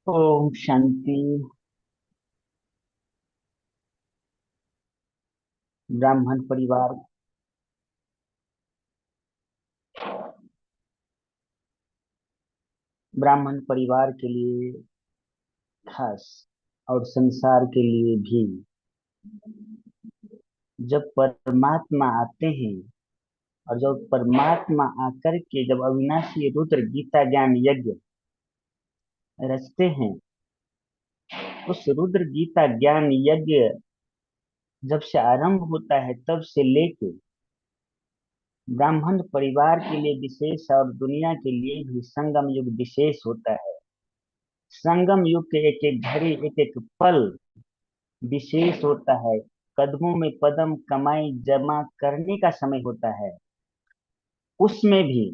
ओम शांति। ब्राह्मण परिवार। ब्राह्मण परिवार के लिए खास और संसार के लिए भी जब परमात्मा आते हैं और जब परमात्मा आकर के जब अविनाशी रुद्र गीता ज्ञान यज्ञ रचते हैं, उस रुद्र गीता ज्ञान यज्ञ जब से आरंभ होता है तब से लेके ब्राह्मण परिवार के लिए विशेष और दुनिया के लिए भी संगम युग विशेष होता है। संगम युग के एक एक घड़ी एक एक पल विशेष होता है। कदमों में कदम कमाई जमा करने का समय होता है। उसमें भी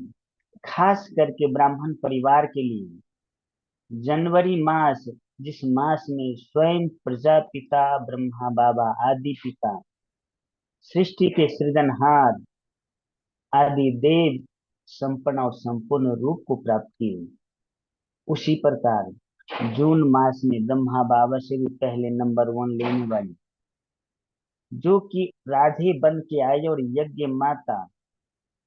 खास करके ब्राह्मण परिवार के लिए जनवरी मास, जिस मास में स्वयं प्रजापिता ब्रह्मा बाबा आदि पिता सृष्टि के सृजनहार आदि देव संपन्न और संपूर्ण रूप को प्राप्त किए, उसी प्रकार जून मास में ब्रह्मा बाबा से भी पहले नंबर वन लेने वाली जो कि राधे बन के आई और यज्ञ माता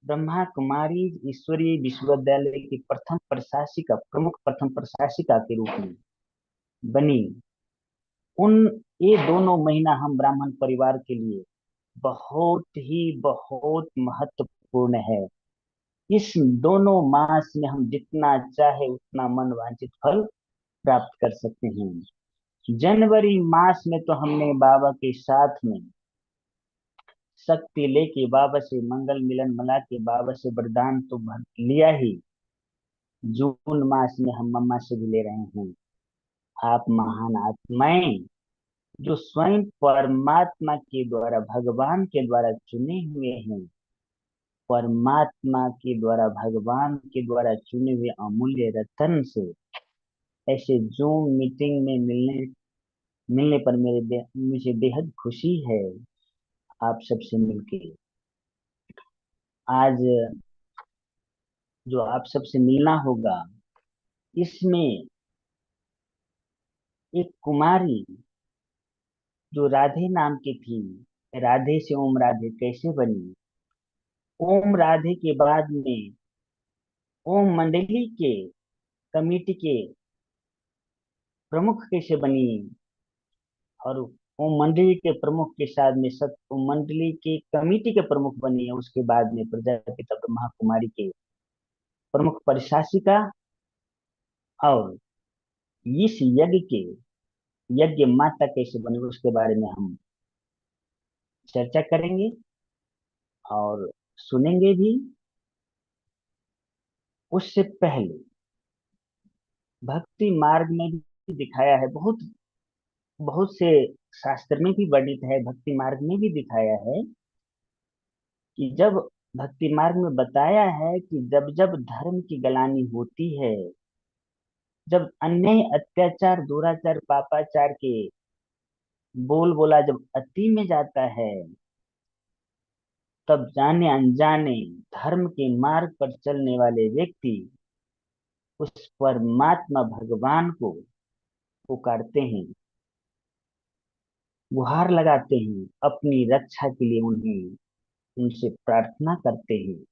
ब्रह्मा कुमारी ईश्वरीय विश्वविद्यालय की प्रथम प्रशासिका, प्रमुख प्रथम प्रशासिका के रूप में बनी। उन ये दोनों महीना हम ब्राह्मण परिवार के लिए बहुत महत्वपूर्ण है। इस दोनों मास में हम जितना चाहे उतना मन वांछित फल प्राप्त कर सकते हैं। जनवरी मास में तो हमने बाबा के साथ में शक्ति लेके बाबा से मंगल मिलन मला के बाबा से वरदान तो भर लिया ही। जून मास में हम मम्मा से भी ले रहे हैं। आप महान आत्माएं जो स्वयं परमात्मा के द्वारा भगवान के द्वारा चुने हुए हैं, परमात्मा के द्वारा भगवान के द्वारा चुने हुए अमूल्य रतन से ऐसे जूम मीटिंग में मिलने मिलने पर मुझे बेहद खुशी है। आप सबसे मिलके आज जो आप सबसे मिलना होगा, इसमें एक कुमारी जो राधे नाम की थी, राधे से ओम राधे कैसे बनी, ओम राधे के बाद में ओम मंडली के कमिटी के प्रमुख कैसे बनी, और ओम मंडली के प्रमुख के साथ में सत ओम मंडली के कमिटी के प्रमुख बनी है। उसके बाद में प्रजापिता ब्रह्मा कुमारी के प्रमुख प्रशासिका, और इस यज्ञ के यज्ञ माता कैसे बनी उसके बारे में हम चर्चा करेंगे और सुनेंगे भी। उससे पहले भक्ति मार्ग में भी दिखाया है, बहुत बहुत से शास्त्र में भी वर्णित है, भक्ति मार्ग में भी दिखाया है कि जब भक्ति मार्ग में बताया है कि जब जब धर्म की गलानी होती है, जब अन्याय अत्याचार दुराचार पापाचार के बोल बोला जब अति में जाता है, तब जाने अनजाने धर्म के मार्ग पर चलने वाले व्यक्ति उस परमात्मा भगवान को पुकारते हैं, गुहार लगाते हैं, अपनी रक्षा के लिए उन्हें उनसे प्रार्थना करते हैं।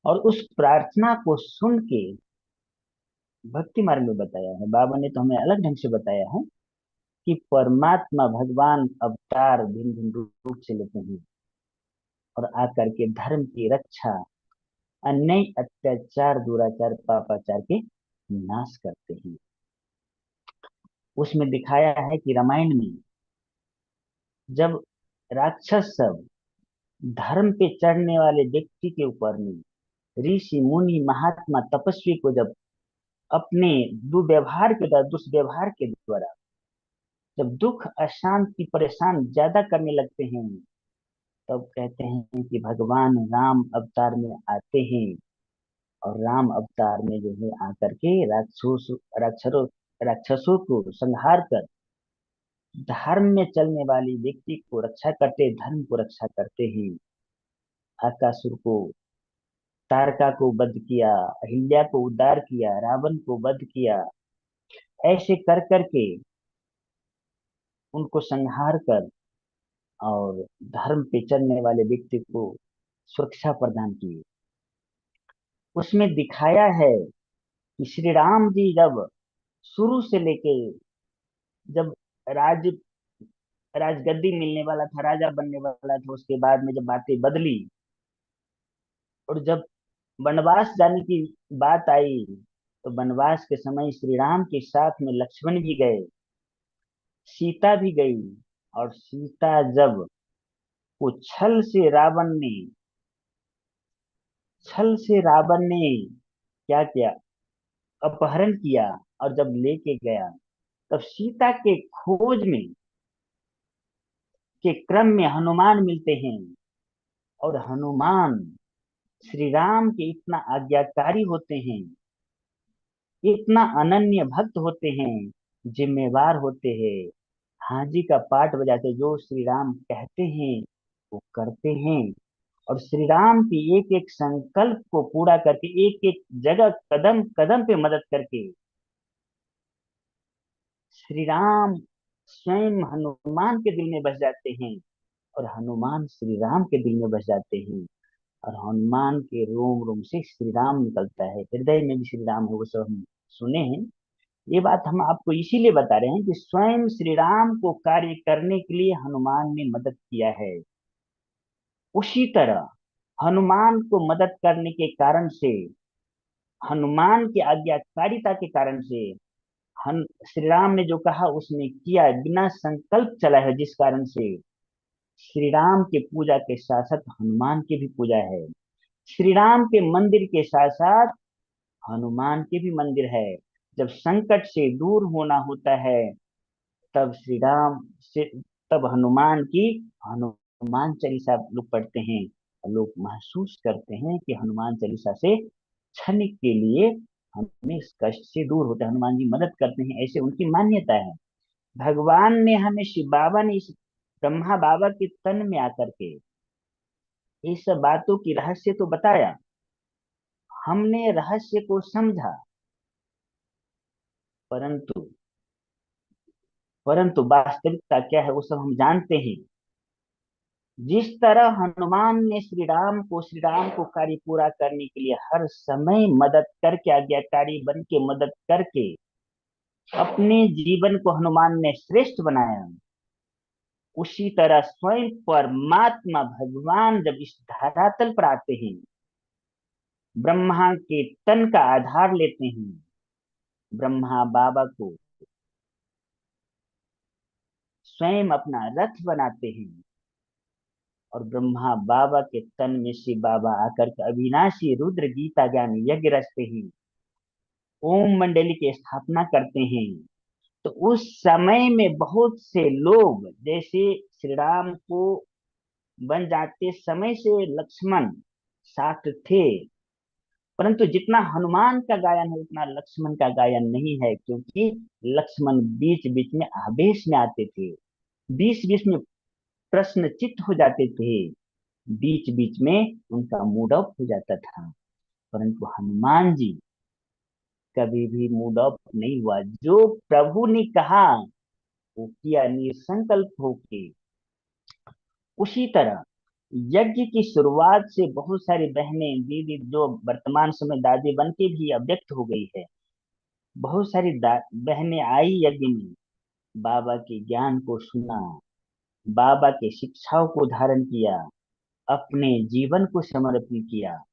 और उस प्रार्थना को सुन के भक्ति मार्ग में बताया है, बाबा ने तो हमें अलग ढंग से बताया है कि परमात्मा भगवान अवतार भिन्न भिन्न रूप से लेते हैं और आकर के धर्म की रक्षा, अन्याय अत्याचार दुराचार पापाचार के नाश करते हैं। उसमें दिखाया है कि रामायण में जब राक्षस सब धर्म पे चढ़ने वाले व्यक्ति के ऊपर में ऋषि मुनि महात्मा तपस्वी को जब अपने दुर्व्यवहार के द्वारा दुष्व्यवहार के द्वारा जब दुख अशांति परेशान ज्यादा करने लगते हैं, तब कहते हैं कि भगवान राम अवतार में आते हैं और राम अवतार में जो है आकर के राक्षसों राक्षसों को संहार कर धर्म में चलने वाली व्यक्ति को रक्षा करते, धर्म को रक्षा करते हैं। आकासुर को, तारका को वध किया, अहिल्या को उद्धार किया, रावण को वध किया, ऐसे कर करके उनको संहार कर और धर्म पे चलने वाले व्यक्ति को सुरक्षा प्रदान की। उसमें दिखाया है कि श्री राम जी जब शुरू से लेके जब राज राजगद्दी मिलने वाला था, राजा बनने वाला था, उसके बाद में जब बातें बदली और जब वनवास जाने की बात आई, तो वनवास के समय श्री राम के साथ में लक्ष्मण भी गए, सीता भी गई। और सीता जब वो छल से रावण ने क्या किया, अपहरण किया और जब लेके गया, तब सीता के खोज में के क्रम में हनुमान मिलते हैं। और हनुमान श्री राम के इतना आज्ञाकारी होते हैं, इतना अनन्य भक्त होते हैं, जिम्मेवार होते हैं, हाजी का पाठ बजाते, जो श्री राम कहते हैं वो करते हैं। और श्री राम की एक एक संकल्प को पूरा करके, एक एक जगह कदम कदम पे मदद करके, श्री राम स्वयं हनुमान के दिल में बस जाते हैं और हनुमान श्री राम के दिल में बस जाते हैं। और हनुमान के रोम रोम से श्री राम निकलता है, हृदय में भी श्री राम है, वो सब हम सुने हैं। ये बात हम आपको इसीलिए बता रहे हैं कि स्वयं श्री राम को कार्य करने के लिए हनुमान ने मदद किया है। उसी तरह हनुमान को मदद करने के कारण से, हनुमान की आज्ञाकारिता के कारण से, हम श्री राम ने जो कहा उसने किया, बिना संकल्प चला है, जिस कारण से श्री राम के पूजा के साथ साथ हनुमान की भी पूजा है। श्री राम के मंदिर के साथ साथ हनुमान के भी मंदिर है। जब संकट से दूर होना होता है, तब श्री राम से, तब हनुमान चालीसा लोग पढ़ते हैं। और लोग महसूस करते हैं कि हनुमान चालीसा से क्षणिक के लिए हमें इस कष्ट से दूर होता है, हनुमान जी मदद करते हैं, ऐसे उनकी मान्यता है। भगवान ने हमें, शिव बाबा ने इस ब्रह्मा बाबा के तन में आकर के इस सब बातों की रहस्य तो बताया, हमने रहस्य को समझा, परंतु परंतु वास्तविकता क्या है वो सब हम जानते हैं। जिस तरह हनुमान ने श्री राम को कार्य पूरा करने के लिए हर समय मदद करके, आज्ञाकारी बन के मदद करके अपने जीवन को हनुमान ने श्रेष्ठ बनाया, उसी तरह स्वयं परमात्मा भगवान जब इस धरातल पर आते हैं, ब्रह्मा के तन का आधार लेते हैं, ब्रह्मा बाबा को स्वयं अपना रथ बनाते हैं, और ब्रह्मा बाबा के तन में शिव बाबा आकर के अविनाशी रुद्र गीता ज्ञान यज्ञ रचते हैं, ओम मंडली की स्थापना करते हैं। तो उस समय में बहुत से लोग जैसे श्री राम को बन जाते समय से लक्ष्मण साथ थे, परंतु जितना हनुमान का गायन है उतना लक्ष्मण का गायन नहीं है, क्योंकि लक्ष्मण बीच बीच में आवेश में आते थे, बीच बीच में प्रश्न चित्त हो जाते थे, बीच बीच में उनका मूड ऑफ हो जाता था। परंतु हनुमान जी कभी भी मूड ऑफ नहीं हुआ, जो प्रभु ने कहा वो किया, निसंकल्प होके। उसी तरह यज्ञ की शुरुआत से बहुत सारी बहनें दीदी जो वर्तमान समय दादी बन के भी अव्यक्त हो गई है, बहुत सारी बहनें आई यज्ञ में, बाबा के ज्ञान को सुना, बाबा के शिक्षाओं को धारण किया, अपने जीवन को समर्पित किया।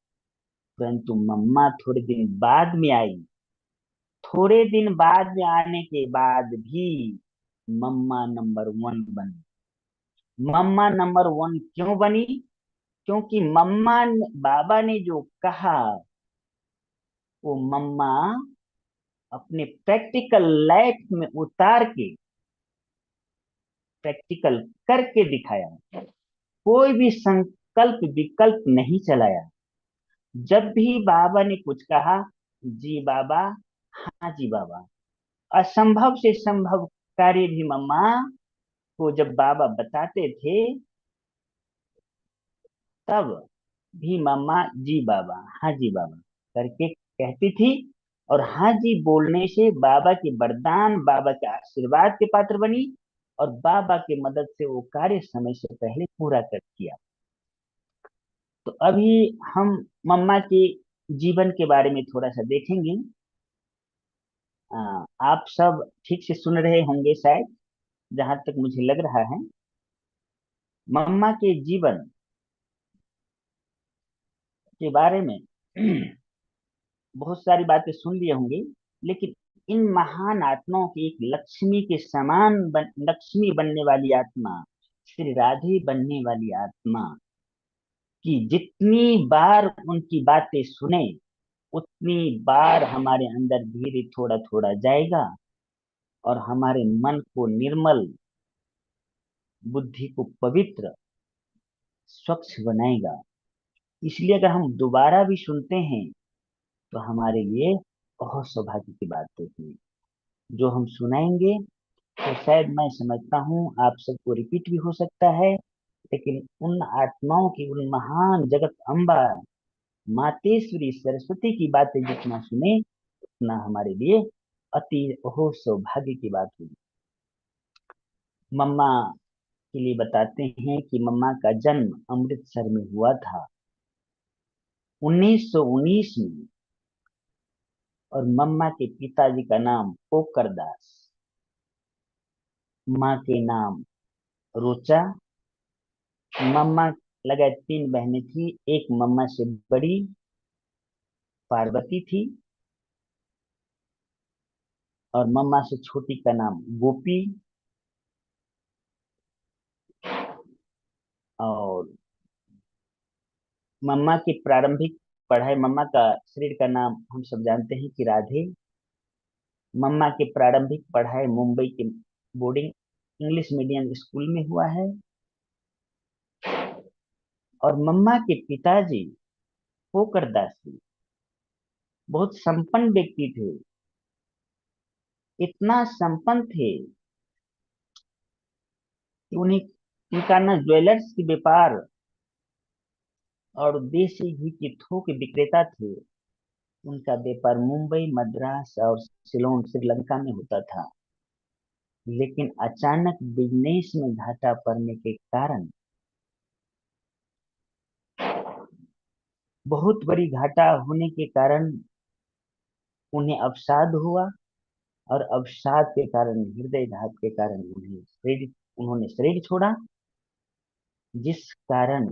परंतु मम्मा थोड़े दिन बाद में आई, थोड़े दिन बाद में आने के बाद भी मम्मा नंबर वन बनी। मम्मा नंबर वन क्यों बनी? क्योंकि बाबा ने जो कहा वो मम्मा अपने प्रैक्टिकल लाइफ में उतार के प्रैक्टिकल करके दिखाया, कोई भी संकल्प विकल्प नहीं चलाया। जब भी बाबा ने कुछ कहा, जी बाबा, हाँ जी बाबा। असंभव से संभव कार्य भी मम्मा को जब बाबा बताते थे, तब भी मम्मा जी बाबा, हाँ जी बाबा करके कहती थी। और हाँ जी बोलने से बाबा के वरदान, बाबा के आशीर्वाद के पात्र बनी, और बाबा की मदद से वो कार्य समय से पहले पूरा कर किया। तो अभी हम मम्मा के जीवन के बारे में थोड़ा सा देखेंगे। आप सब ठीक से सुन रहे होंगे शायद, जहां तक मुझे लग रहा है। मम्मा के जीवन के बारे में बहुत सारी बातें सुन लिए होंगे, लेकिन इन महान आत्माओं की एक लक्ष्मी के समान लक्ष्मी बनने वाली आत्मा, श्री राधे बनने वाली आत्मा की जितनी बार उनकी बातें सुने, उतनी बार हमारे अंदर धीरे थोड़ा थोड़ा जाएगा, और हमारे मन को निर्मल, बुद्धि को पवित्र, स्वच्छ बनाएगा। इसलिए अगर हम दोबारा भी सुनते हैं तो हमारे लिए बहुत सौभाग्य की बात होगी। जो हम सुनाएंगे तो शायद मैं समझता हूँ आप सबको रिपीट भी हो सकता है, लेकिन उन आत्माओं की, उन महान जगत अम्बा मातेश्वरी सरस्वती की बातें जितना सुने, उतना हमारे लिए अति बहुत सौभाग्य की बात हुई। मम्मा के लिए बताते हैं कि मम्मा का जन्म अमृतसर में हुआ था 1919 में, और मम्मा के पिताजी का नाम पोकर दास, माँ के नाम रोचा। मम्मा लगाए तीन बहनें थी, एक मम्मा से बड़ी पार्वती थी, और मम्मा से छोटी का नाम गोपी। और मम्मा की प्रारंभिक पढ़ाई, मम्मा का शरीर का नाम हम सब जानते हैं कि राधे। मम्मा की प्रारंभिक पढ़ाई मुंबई के बोर्डिंग इंग्लिश मीडियम स्कूल में हुआ है। और मम्मा के पिताजी पोकर दास जी बहुत संपन्न व्यक्ति थे, इतना संपन्न थे कि उन्हें, उनका ना ज्वेलर्स की व्यापार और देसी घी की थोक विक्रेता थे। उनका व्यापार मुंबई, मद्रास और सिलोन श्रीलंका में होता था। लेकिन अचानक बिजनेस में घाटा पड़ने के कारण, बहुत बड़ी घाटा होने के कारण उन्हें अवसाद हुआ, और अवसाद के कारण, हृदयघात के कारण उन्होंने शरीर छोड़ा। जिस कारण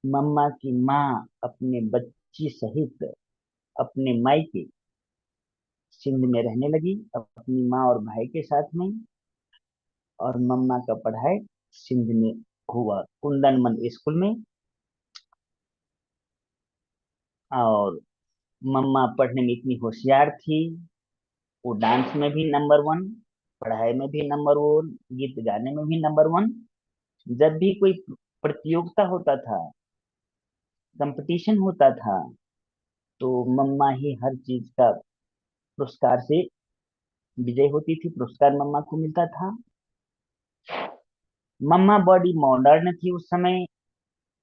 मम्मा की माँ अपने बच्ची सहित अपने मायके सिंध में रहने लगी, अपनी माँ और भाई के साथ में। और मम्मा का पढ़ाई सिंध में हुआ, कुंदन स्कूल में। और मम्मा पढ़ने में इतनी होशियार थी, वो डांस में भी नंबर वन, पढ़ाई में भी नंबर वन, गीत गाने में भी नंबर वन। जब भी कोई प्रतियोगिता होता था, कंपटीशन होता था, तो मम्मा ही हर चीज का पुरस्कार से विजय होती थी, पुरस्कार मम्मा को मिलता था। मम्मा बॉडी मॉडर्न थी उस समय,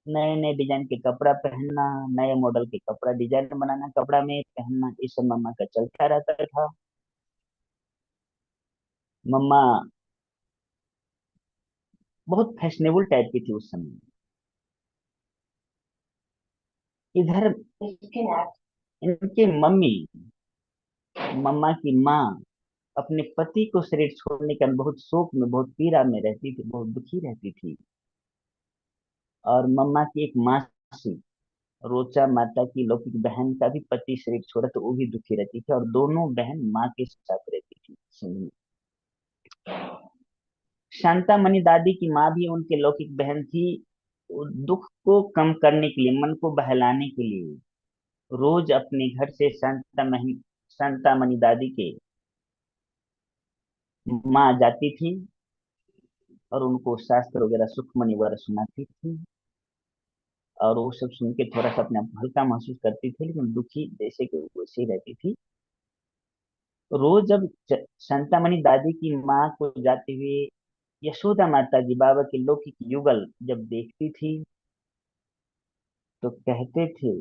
नए नए डिजाइन के कपड़ा पहनना, नए मॉडल के कपड़ा डिजाइन बनाना, कपड़ा में पहनना, ये सब मम्मा का चलता रहता था। मम्मा बहुत फैशनेबल टाइप की थी उस समय। इधर इनके मम्मी, मम्मा की माँ अपने पति को शरीर छोड़ने के बहुत शोक में, बहुत पीड़ा में रहती थी, बहुत दुखी रहती थी। और मम्मा की एक मासी, रोचा माता की लौकिक बहन का भी पति शरीर छोड़ा, तो वो भी दुखी रहती थी, और दोनों बहन माँ के साथ रहती थी सिंध में। शांता मणि दादी की माँ भी उनके लौकिक बहन थी। वो दुख को कम करने के लिए, मन को बहलाने के लिए रोज अपने घर से शांता मणि दादी के माँ जाती थी, और उनको शास्त्र वगैरह सुखमणि वगैरह सुनाती थी। और वो सब सुन के थोड़ा सा अपने आप को हल्का महसूस करती थी, लेकिन दुखी जैसे कि वैसे ही रहती थी। रोज जब शांतामणि दादी की माँ को जाते हुए यशोदा माता जी बाबा के लौकिक युगल जब देखती थी, तो कहते थे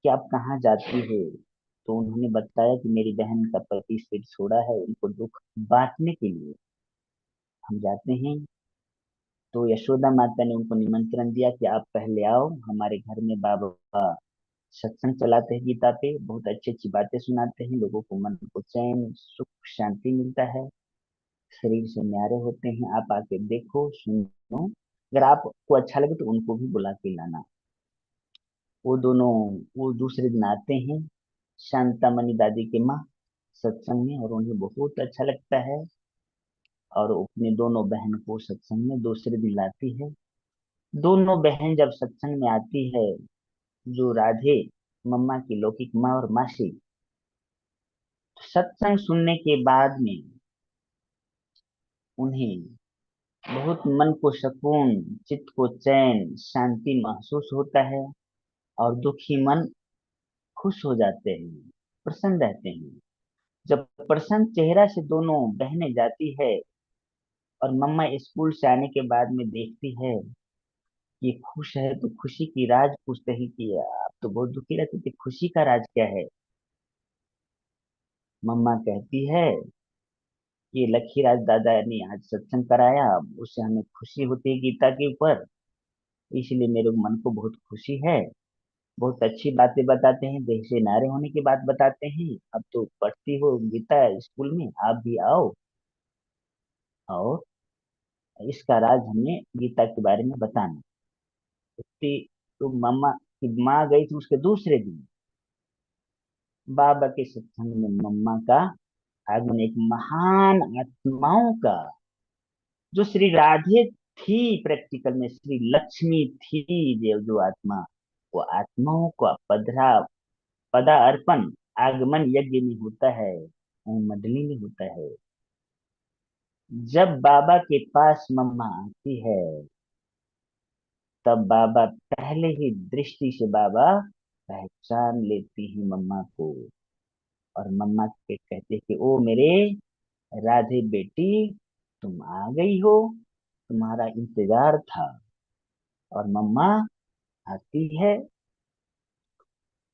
कि आप कहाँ जाती है। तो उन्होंने बताया कि मेरी बहन का पति सिर छोड़ा है, उनको दुख बांटने के लिए हम जाते हैं। तो यशोदा माता ने उनको निमंत्रण दिया कि आप पहले आओ, हमारे घर में बाबा सत्संग चलाते हैं, गीता पे बहुत अच्छी अच्छी बातें सुनाते हैं, लोगों को मन को चैन सुख शांति मिलता है, शरीर से न्यारे होते हैं। आप आके देखो सुनो, अगर आपको अच्छा लगे तो उनको भी बुला के लाना। वो दोनों वो दूसरे दिन आते हैं, शांतामणि दादी के माँ सत्संग में, और उन्हें बहुत अच्छा लगता है। और वो अपने दोनों बहन को सत्संग में दूसरे दिन लाती है। दोनों बहन जब सत्संग में आती है, जो राधे मम्मा की लौकिक माँ और मासी, तो सत्संग सुनने के बाद में उन्हें बहुत मन को सुकून, चित्त को चैन शांति महसूस होता है, और दुखी मन खुश हो जाते हैं, प्रसन्न रहते हैं। जब प्रसन्न चेहरा से दोनों बहनें जाती है, और मम्मा स्कूल से आने के बाद में देखती है कि खुश है, तो खुशी की राज पूछते हैं कि आप तो बहुत दुखी रहते थे, खुशी का राज क्या है। मम्मा कहती है कि लखीराज दादा ने आज सत्संग कराया, उससे हमें खुशी होती है गीता के ऊपर, इसलिए मेरे मन को बहुत खुशी है। बहुत अच्छी बातें बताते हैं, देह से नारे होने की बात बताते हैं। अब तो पढ़ती हो गीता स्कूल में, आप भी आओ, और इसका राज हमें गीता के बारे में बताना। उसकी तो मम्मा की माँ गई थी उसके दूसरे दिन बाबा के सत्संग में। मम्मा का आगमन एक महान आत्माओं का, जो श्री राधे थी, प्रैक्टिकल में श्री लक्ष्मी थी, जो आत्मा, वो आत्माओं का पदा अर्पण आगमन यज्ञ में होता है, मंडली में होता है। जब बाबा के पास मम्मा आती है, तब बाबा पहले ही दृष्टि से बाबा पहचान लेती है मम्मा को, और मम्मा के कहते कि ओ मेरे राधे बेटी, तुम आ गई हो, तुम्हारा इंतजार था। और मम्मा आती है,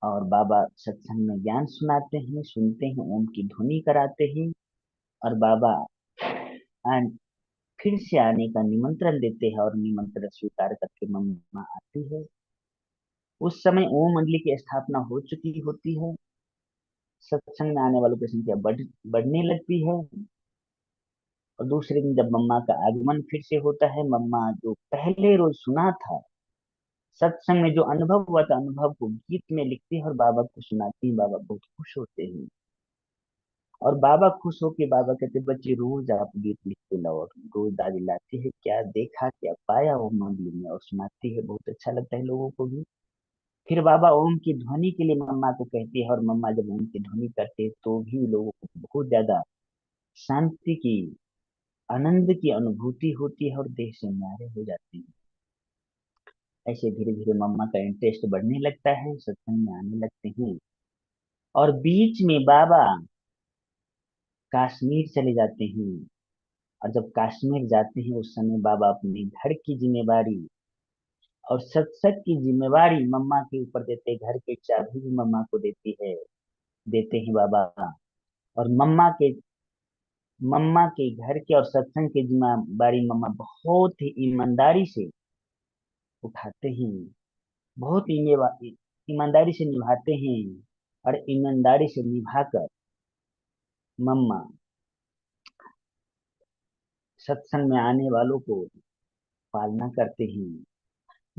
और बाबा सत्संग में ज्ञान सुनाते हैं, सुनते हैं, ओम की ध्वनि कराते हैं, और बाबा आन- फिर से आने का निमंत्रण देते हैं, और निमंत्रण स्वीकार करके मम्मा आती है। उस समय ओम मंडली की स्थापना हो चुकी होती है, सत्संग में आने वालों की संख्या बढ़ने लगती है। और दूसरे दिन जब मम्मा का आगमन फिर से होता है, मम्मा जो पहले रोज सुना था सत्संग में, जो अनुभव हुआ था, अनुभव को गीत में लिखती है और बाबा को सुनाती है। बाबा बहुत खुश होते हैं, और बाबा खुश होके बाबा कहते बच्चे रोज आप गीत लिखते लाओ, और रोज दादी लाती है, क्या देखा क्या पाया वो मंदिर में, और सुनाती है, बहुत अच्छा लगता है लोगों को भी। फिर बाबा ओम की ध्वनि के लिए मम्मा को कहती है, और मम्मा जब ओम की ध्वनि करते हैं तो भी लोगों को बहुत ज्यादा शांति की, आनंद की अनुभूति होती है, और देह से न्यारे हो जाते हैं। ऐसे धीरे धीरे मम्मा का इंटरेस्ट बढ़ने लगता है, सत्संग में आने लगते हैं। और बीच में बाबा कश्मीर चले जाते हैं, और जब कश्मीर जाते हैं उस समय बाबा अपने घर की जिम्मेवारी और सत्संग की जिम्मेवारी मम्मा के ऊपर देते हैं। घर की चाबी भी मम्मा को देते हैं बाबा। और मम्मा के घर के और सत्संग की जिम्मेवारी मम्मा बहुत ही ईमानदारी से उठाते हैं, बहुत ईमानदारी से निभाते हैं। और ईमानदारी से निभाकर मम्मा सत्संग में आने वालों को पालना करते हैं।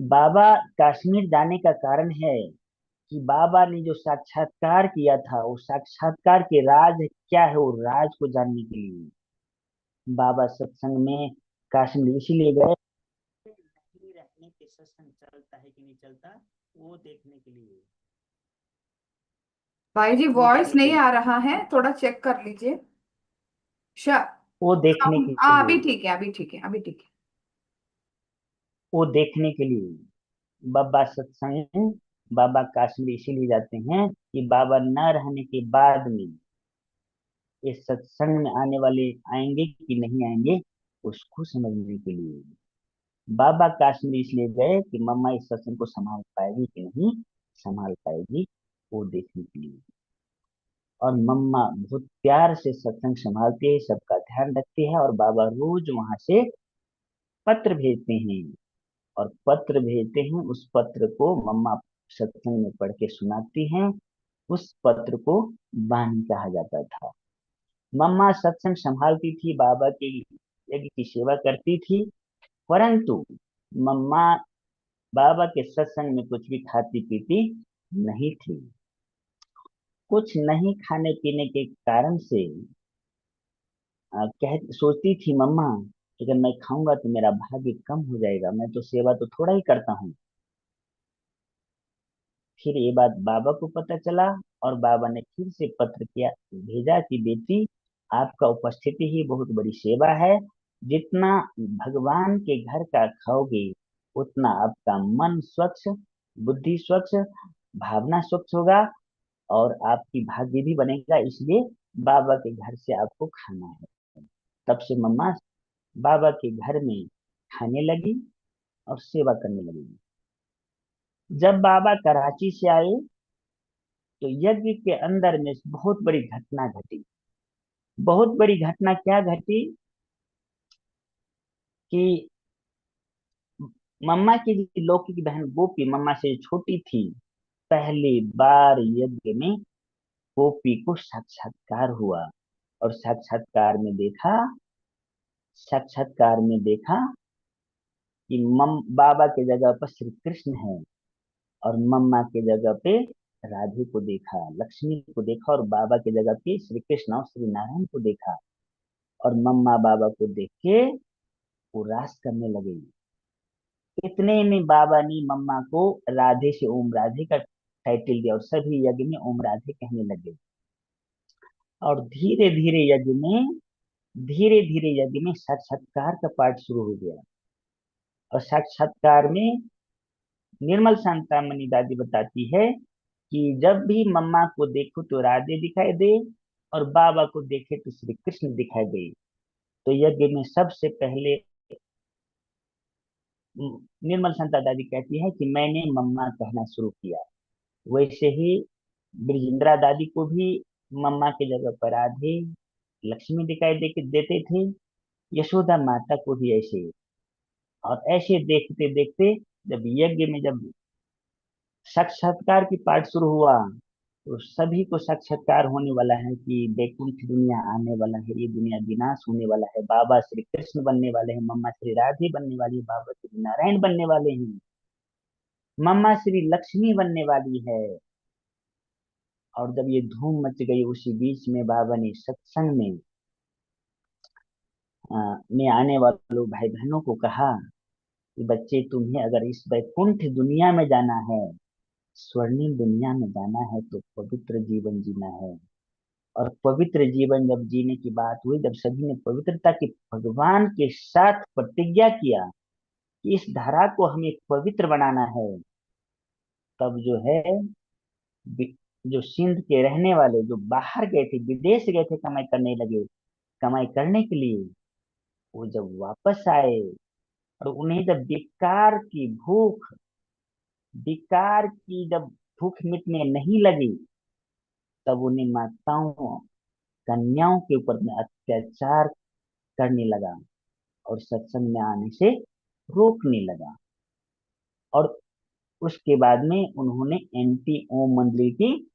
बाबा कश्मीर जाने का कारण है कि बाबा ने जो साक्षात्कार किया था, वो साक्षात्कार के राज क्या है, वो राज को जानने के लिए बाबा सत्संग में कश्मीर इसीलिए गए, नहीं रहने पे सत्संग चलता है कि नहीं चलता, वो देखने के लिए। भाई जी वो वॉइस नहीं देखने आ रहा है, थोड़ा चेक कर लीजिए। श वो देखने के अभी लिए ठीक है, अभी ठीक है, अभी ठीक है। वो देखने के लिए बाबा सत्संग, बाबा कश्मीर इसीलिए जाते हैं कि बाबा न रहने के बाद में ये सत्संग में आने वाले आएंगे कि नहीं आएंगे, उसको समझने के लिए बाबा कश्मीर इसलिए गए कि मम्मा इस सत्संग को संभाल पाएगी कि नहीं संभाल पाएगी। वो देखने के लिए। और मम्मा बहुत प्यार से सत्संग संभालती है, सबका ध्यान रखती है, और बाबा रोज वहां से पत्र भेजते हैं। और पत्र भेजते हैं, उस पत्र को मम्मा सत्संग में पढ़ के सुनाती हैं। उस पत्र को बानी कहा जाता था। मम्मा सत्संग संभालती थी, बाबा के यज्ञ की सेवा करती थी, परंतु मम्मा बाबा के सत्संग में कुछ भी खाती पीती नहीं थी। कुछ नहीं खाने पीने के कारण से कह सोचती थी मम्मा, अगर मैं खाऊंगा तो मेरा भाग्य कम हो जाएगा, मैं तो सेवा तो थोड़ा ही करता हूँ। फिर ये बात बाबा को पता चला, और बाबा ने फिर से पत्र किया, भेजा कि बेटी, आपका उपस्थिति ही बहुत बड़ी सेवा है। जितना भगवान के घर का खाओगे, उतना आपका मन स्वच्छ, बुद्धि स्वच्छ, भावना स्वच्छ होगा, और आपकी भाग्य भी बनेगा। इसलिए बाबा के घर से आपको खाना है। तब से मम्मा बाबा के घर में खाने लगी और सेवा करने लगी। जब बाबा कराची से आए, तो यज्ञ के अंदर में बहुत बड़ी घटना घटी। बहुत बड़ी घटना क्या घटी कि मम्मा की जो लौकिक बहन गोपी, मम्मा से छोटी थी, पहली बार यज्ञ में गोपी को साक्षात्कार हुआ। और साक्षात्कार में देखा कि बाबा के जगह पर श्री कृष्ण है, और मम्मा के जगह पे राधे को देखा, लक्ष्मी को देखा, और बाबा के जगह पे श्री कृष्ण और श्री नारायण को देखा। और मम्मा बाबा को देख के उदास करने लगे। इतने में बाबा ने मम्मा को राधे से ओम राधे का टाइटल दिया, और सभी यज्ञ में ओम राधे कहने लगे। और धीरे धीरे यज्ञ में साक्षात्कार का पाठ शुरू हो गया। और साक्षात्कार में निर्मल शांतामणि दादी बताती है कि जब भी मम्मा को देखो तो राधे दिखाई दे, और बाबा को देखे तो श्री कृष्ण दिखाई दे। तो यज्ञ में सबसे पहले निर्मल शांता दादी कहती है कि मैंने मम्मा कहना शुरू किया। वैसे ही ब्रजेंद्रा दादी को भी मम्मा की जगह पर राधे, लक्ष्मी दिखाई देते थे। यशोदा माता को भी ऐसे। और ऐसे देखते देखते जब साक्षात्कार की पाठ शुरू हुआ, तो सभी को साक्षात्कार होने वाला है कि वैकुंठ दुनिया आने वाला है, ये दुनिया विनाश होने वाला है, बाबा श्री कृष्ण बनने वाले हैं, मम्मा श्री राधे बनने वाली है, बाबा श्री नारायण बनने वाले हैं, मम्मा श्री लक्ष्मी बनने वाली है। और जब ये धूम मच गई, उसी बीच में बाबा ने सत्संग में आने वालों भाई बहनों को कहा कि बच्चे, तुम्हें अगर इस वैकुंठ दुनिया में जाना है, स्वर्णिम दुनिया में जाना है, तो पवित्र जीवन जीना है। और पवित्र जीवन जब जीने की बात हुई, जब सभी ने पवित्रता की भगवान के साथ प्रतिज्ञा किया कि इस धारा को हमें पवित्र बनाना है, तब जो है वि- जो सिंध के रहने वाले जो बाहर गए थे, विदेश गए थे कमाई करने लगे, कमाई करने के लिए, वो जब वापस आए, और उन्हें जब विकार की जब भूख मिटने नहीं लगी, तब उन्हें माताओं, कन्याओं के ऊपर में अत्याचार करने लगा, और सत्संग में आने से रोकने लगा। और उसके बाद में उन्होंने एंटी ओम मंडली की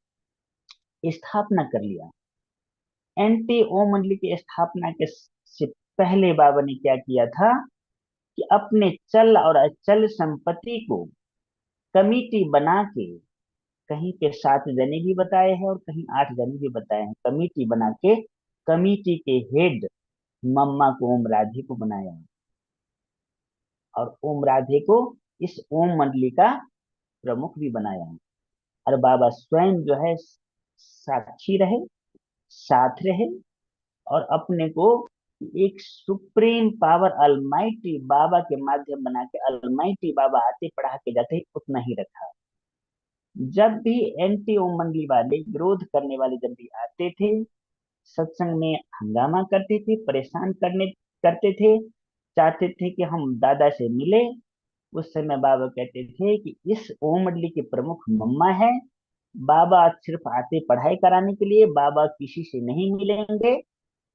स्थापना कर लिया। एंटी ओम मंडली की स्थापना के से पहले बाबा ने क्या किया था कि अपने चल और अचल संपत्ति को कमिटी बना के, कहीं पे 7 जने भी बताए हैं और कहीं 8 जने भी बताए हैं, कमिटी बना के कमिटी के हेड मम्मा को ओम राधे को बनाया, और ओम राधे को इस ओम मंडली का प्रमुख भी बनाया। और बाबा स्वयं जो है साक्षी रहे, साथ रहे, और अपने को एक सुप्रीम पावर अलमाइटी बाबा के माध्यम बना के, अलमाइटी बाबा आते पढ़ा के जाते उतना ही रखा। जब भी एंटी ओम मंडली वाले, विरोध करने वाले जब भी आते थे, सत्संग में हंगामा करते थे, परेशान करते थे, चाहते थे कि हम दादा से मिले, उस समय बाबा कहते थे कि इस ओम मंडली के प्रमुख मम्मा है, बाबा सिर्फ आते पढ़ाई कराने के लिए, बाबा किसी से नहीं मिलेंगे।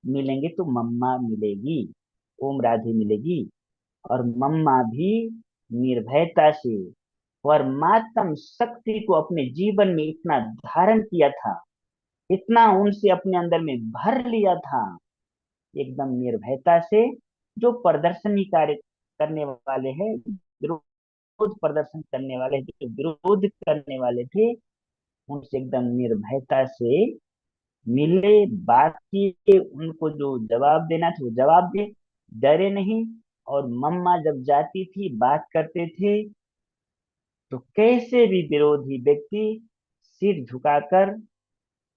मिलेंगे तो मम्मा मिलेगी, ओम राधे मिलेगी। और मम्मा भी निर्भयता से परमात्म शक्ति को अपने जीवन में इतना धारण किया था, इतना उनसे अपने अंदर में भर लिया था, एकदम निर्भयता से। जो प्रदर्शनी कार्य करने वाले हैं, विरोध प्रदर्शन करने वाले, जो विरोध करने वाले थे, उनसे एकदम निर्भयता से मिले, बात किए, उनको जो जवाब देना था वो जवाब दे, डरे नहीं। और मम्मा जब जाती थी, बात करते थे, तो कैसे भी विरोधी व्यक्ति सिर झुकाकर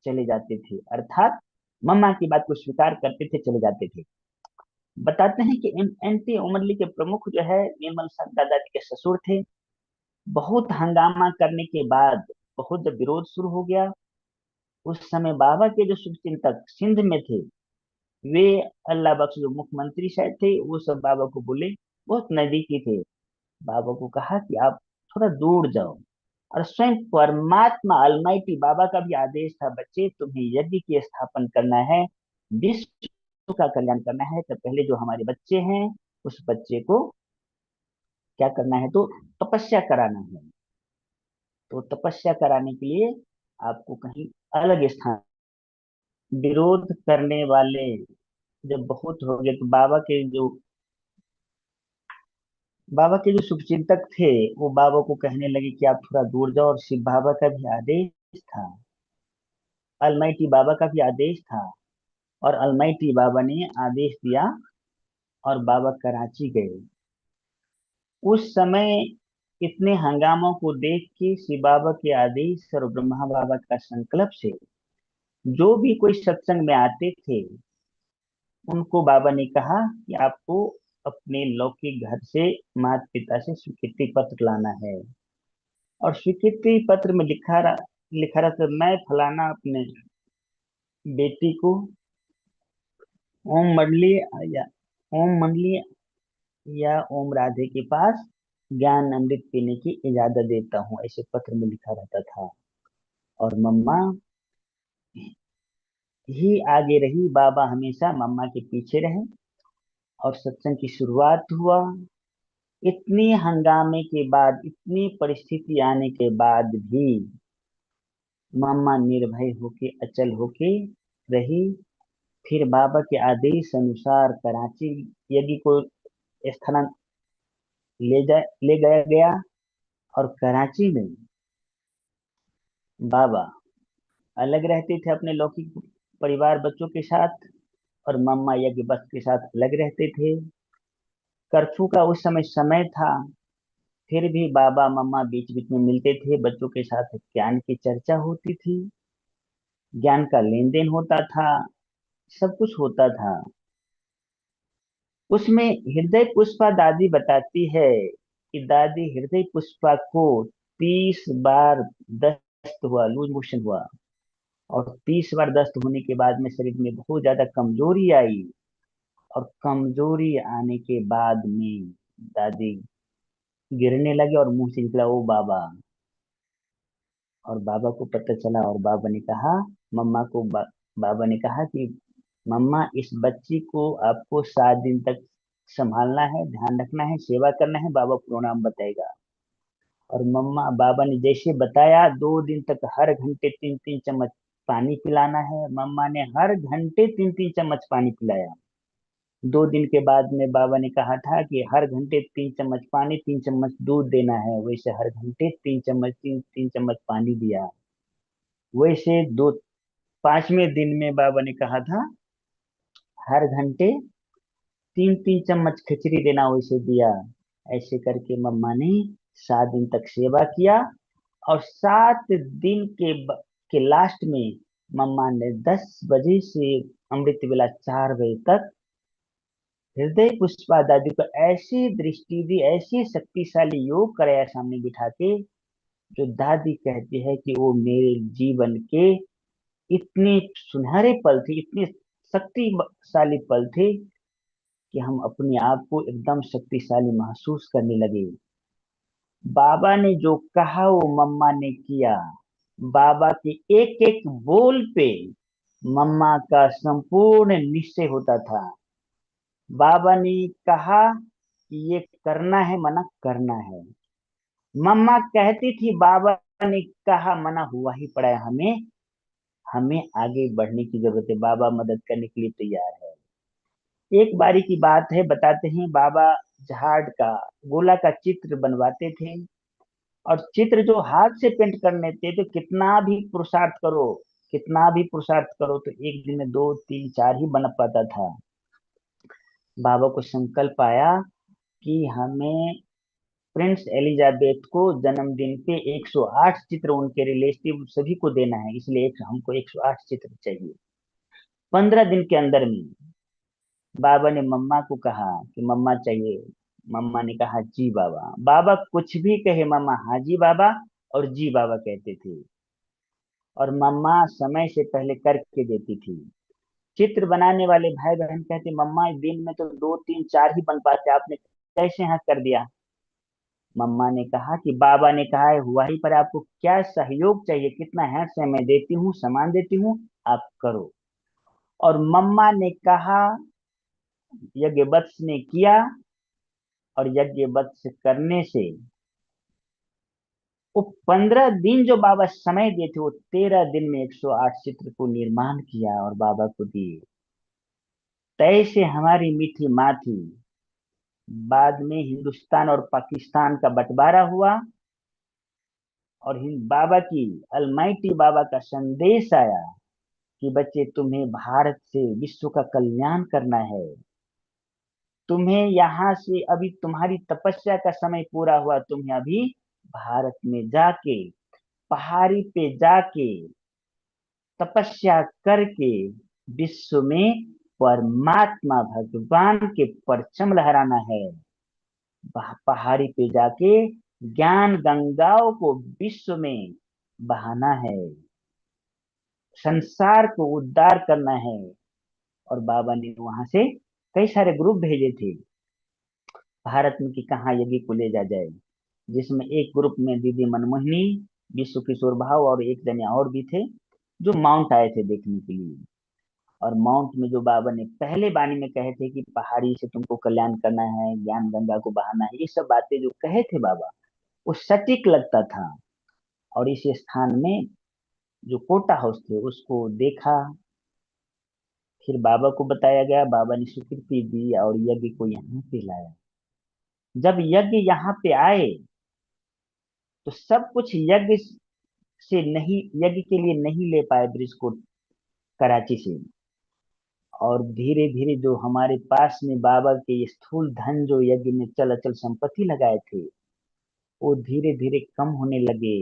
चले जाते थे, अर्थात मम्मा की बात को स्वीकार करते थे, चले जाते थे। बताते हैं कि एंटी उमरली के प्रमुख जो है निर्मल साहब दादाजी के ससुर थे। बहुत हंगामा करने के बाद, बहुत जब विरोध शुरू हो गया, उस समय बाबा के जो शुभचिंतक सिंध में थे, वे अल्लाह बख्श जो मुख्यमंत्री शायद थे, वो सब बाबा को बोले, बहुत नजदीकी थे, बाबा को कहा कि आप थोड़ा दूर जाओ। और स्वयं परमात्मा अलमाइटी बाबा का भी आदेश था, बच्चे तुम्हें यज्ञ की स्थापन करना है, विश्व का कल्याण करना है, तो पहले जो हमारे बच्चे हैं, उस बच्चे को क्या करना है, तो तपस्या कराना है। तो तपस्या कराने के लिए आपको कहीं अलग स्थान। विरोध करने वाले जब बहुत हो गए, तो बाबा के जो शुभचिंतक थे, वो बाबा को कहने लगे कि आप थोड़ा दूर जाओ। और शिव बाबा का भी आदेश था, अलमाइटी बाबा का भी आदेश था, और अलमाइटी बाबा ने आदेश दिया, और बाबा कराची गए। उस समय इतने हंगामों को देख के शिव बाबा के आदेश और ब्रह्मा बाबा का संकल्प से जो भी कोई सत्संग में आते थे, उनको बाबा ने कहा कि आपको अपने लौकिक घर से माता पिता से स्वीकृति पत्र लाना है। और स्वीकृति पत्र में लिखा रहा था, मैं फलाना अपने बेटी को ओम मंडली या ओम मंडली या ओम राधे के पास ज्ञान अमृत पीने की इजाजत देता हूँ, ऐसे पत्र में लिखा रहता था। और मम्मा ही आगे रही, बाबा हमेशा मम्मा के पीछे रहे। और सत्संग की शुरुआत हुआ। इतनी हंगामे के बाद, इतनी परिस्थिति आने के बाद भी मम्मा निर्भय होके, अचल होके रही। फिर बाबा के आदेश अनुसार कराची यज्ञ को स्थान ले गया गया। और कराची में बाबा अलग रहते थे अपने लौकिक परिवार बच्चों के साथ, और मम्मा यज्ञ बस के साथ अलग रहते थे। कर्फ्यू का उस समय समय था, फिर भी बाबा मम्मा बीच बीच में मिलते थे, बच्चों के साथ ज्ञान की चर्चा होती थी, ज्ञान का लेन देन होता था, सब कुछ होता था। उसमें हृदय पुष्पा दादी बताती है कि दादी हृदय पुष्पा को 30 बार दस्त हुआ, लूज मोशन हुआ। और 30 बार दस्त होने के बाद में शरीर में बहुत ज्यादा कमजोरी आई। और कमजोरी आने के बाद में दादी गिरने लगे, और मुंह से निकला ओ बाबा। और बाबा को पता चला, और बाबा ने कहा मम्मा को बाबा ने कहा कि मम्मा, इस बच्ची को आपको 7 दिन तक संभालना है, ध्यान रखना है, सेवा करना है, बाबा प्रोग्राम बताएगा। और मम्मा बाबा ने जैसे बताया, 2 दिन तक हर घंटे 3-3 चम्मच पानी पिलाना है। मम्मा ने हर घंटे 3-3 चम्मच पानी पिलाया। 2 दिन के बाद में बाबा ने कहा था कि हर घंटे 3 चम्मच पानी, 3 चम्मच दूध देना है। वैसे हर घंटे 3 चम्मच, 3-3 चम्मच पानी दिया। वैसे 5वें दिन में बाबा ने कहा था हर घंटे 3-3 चम्मच खिचड़ी देना, वैसे दिया। ऐसे करके मम्मा ने 7 दिन तक सेवा किया। और 7 दिन के लास्ट में मम्मा ने 10 बजे से अमृत बेला 4 बजे तक हृदय पुष्पा दादी को ऐसी दृष्टि दी, ऐसी शक्तिशाली योग कराया सामने बिठा के, जो दादी कहती है कि वो मेरे जीवन के इतने सुनहरे पल थे, इतने शक्तिशाली पल थे, कि हम अपने आप को एकदम शक्तिशाली महसूस करने लगे। बाबा ने जो कहा वो मम्मा ने किया। बाबा के एक एक बोल पे मम्मा का संपूर्ण निश्चय होता था। बाबा ने कहा कि ये करना है, मना करना है। मम्मा कहती थी, बाबा ने कहा, मना हुआ ही पड़ा है, हमें हमें आगे बढ़ने की जरूरत है, बाबा मदद करने के लिए तैयार है। एक बारी की बात है, बताते हैं, बाबा झाड़ का, गोला का चित्र बनवाते थे। और चित्र जो हाथ से पेंट करने थे, तो कितना भी पुरुषार्थ करो, कितना भी पुरुषार्थ करो, तो एक दिन में दो तीन चार ही बन पाता था। बाबा को संकल्प आया कि हमें प्रिंस एलिजाबेथ को जन्मदिन पे 108 चित्र उनके रिलेटिव सभी को देना है, इसलिए हमको 108 चित्र चाहिए। 15 दिन के अंदर में बाबा ने मम्मा को कहा कि मम्मा चाहिए। मम्मा ने कहा जी बाबा। बाबा कुछ भी कहे, मम्मा हाँ जी बाबा और जी बाबा कहते थे। और मम्मा समय से पहले करके देती थी। चित्र बनाने वाले भाई बहन कहते, मम्मा दिन में तो दो तीन चार ही बन पाते, आपने कैसे हाँ कर दिया। मम्मा ने कहा कि बाबा ने कहा है, हुआ ही पर आपको क्या सहयोग चाहिए, कितना है से मैं देती हूँ, सामान देती हूँ, आप करो। और मम्मा ने कहा, यज्ञ वत्स ने किया। और यज्ञ वत्स करने से वो 15 दिन जो बाबा समय देते, वो 13 दिन में 108 चित्र को निर्माण किया और बाबा को दिए। तय से हमारी मीठी माँ थी। बाद में हिंदुस्तान और पाकिस्तान का बंटवारा हुआ। और हिंद बाबा की, अलमाइटी बाबा का संदेश आया कि बच्चे, तुम्हें भारत से विश्व का कल्याण करना है। तुम्हें यहाँ से, अभी तुम्हारी तपस्या का समय पूरा हुआ, तुम्हें अभी भारत में जाके, पहाड़ी पे जाके तपस्या करके विश्व में परमात्मा भगवान के परचम लहराना है। पहाड़ी पे जाके ज्ञान गंगाओं को विश्व में बहाना है, संसार को उद्धार करना है। और बाबा ने वहां से कई सारे ग्रुप भेजे थे भारत में कि कहाँ यज्ञ को ले जा जाए, जिसमें एक ग्रुप में दीदी मनमोहिनी, विश्व किशोर भाव और एक जने और भी थे, जो माउंट आए थे देखने के लिए। और माउंट में जो बाबा ने पहले बानी में कहे थे कि पहाड़ी से तुमको कल्याण करना है, ज्ञान गंगा को बहाना है, ये सब बातें जो कहे थे बाबा, वो सटीक लगता था। और इस स्थान में जो कोटा हाउस थे उसको देखा। फिर बाबा को बताया गया, बाबा ने स्वीकृति दी और यज्ञ को यहाँ पे लाया। जब यज्ञ यहाँ पे आए, तो सब कुछ यज्ञ से नहीं, यज्ञ के लिए नहीं ले पाए ब्रिज को, कराची से। और धीरे धीरे जो हमारे पास में बाबा के ये स्थूल धन जो यज्ञ में चल अचल संपत्ति लगाए थे, वो धीरे धीरे कम होने लगे।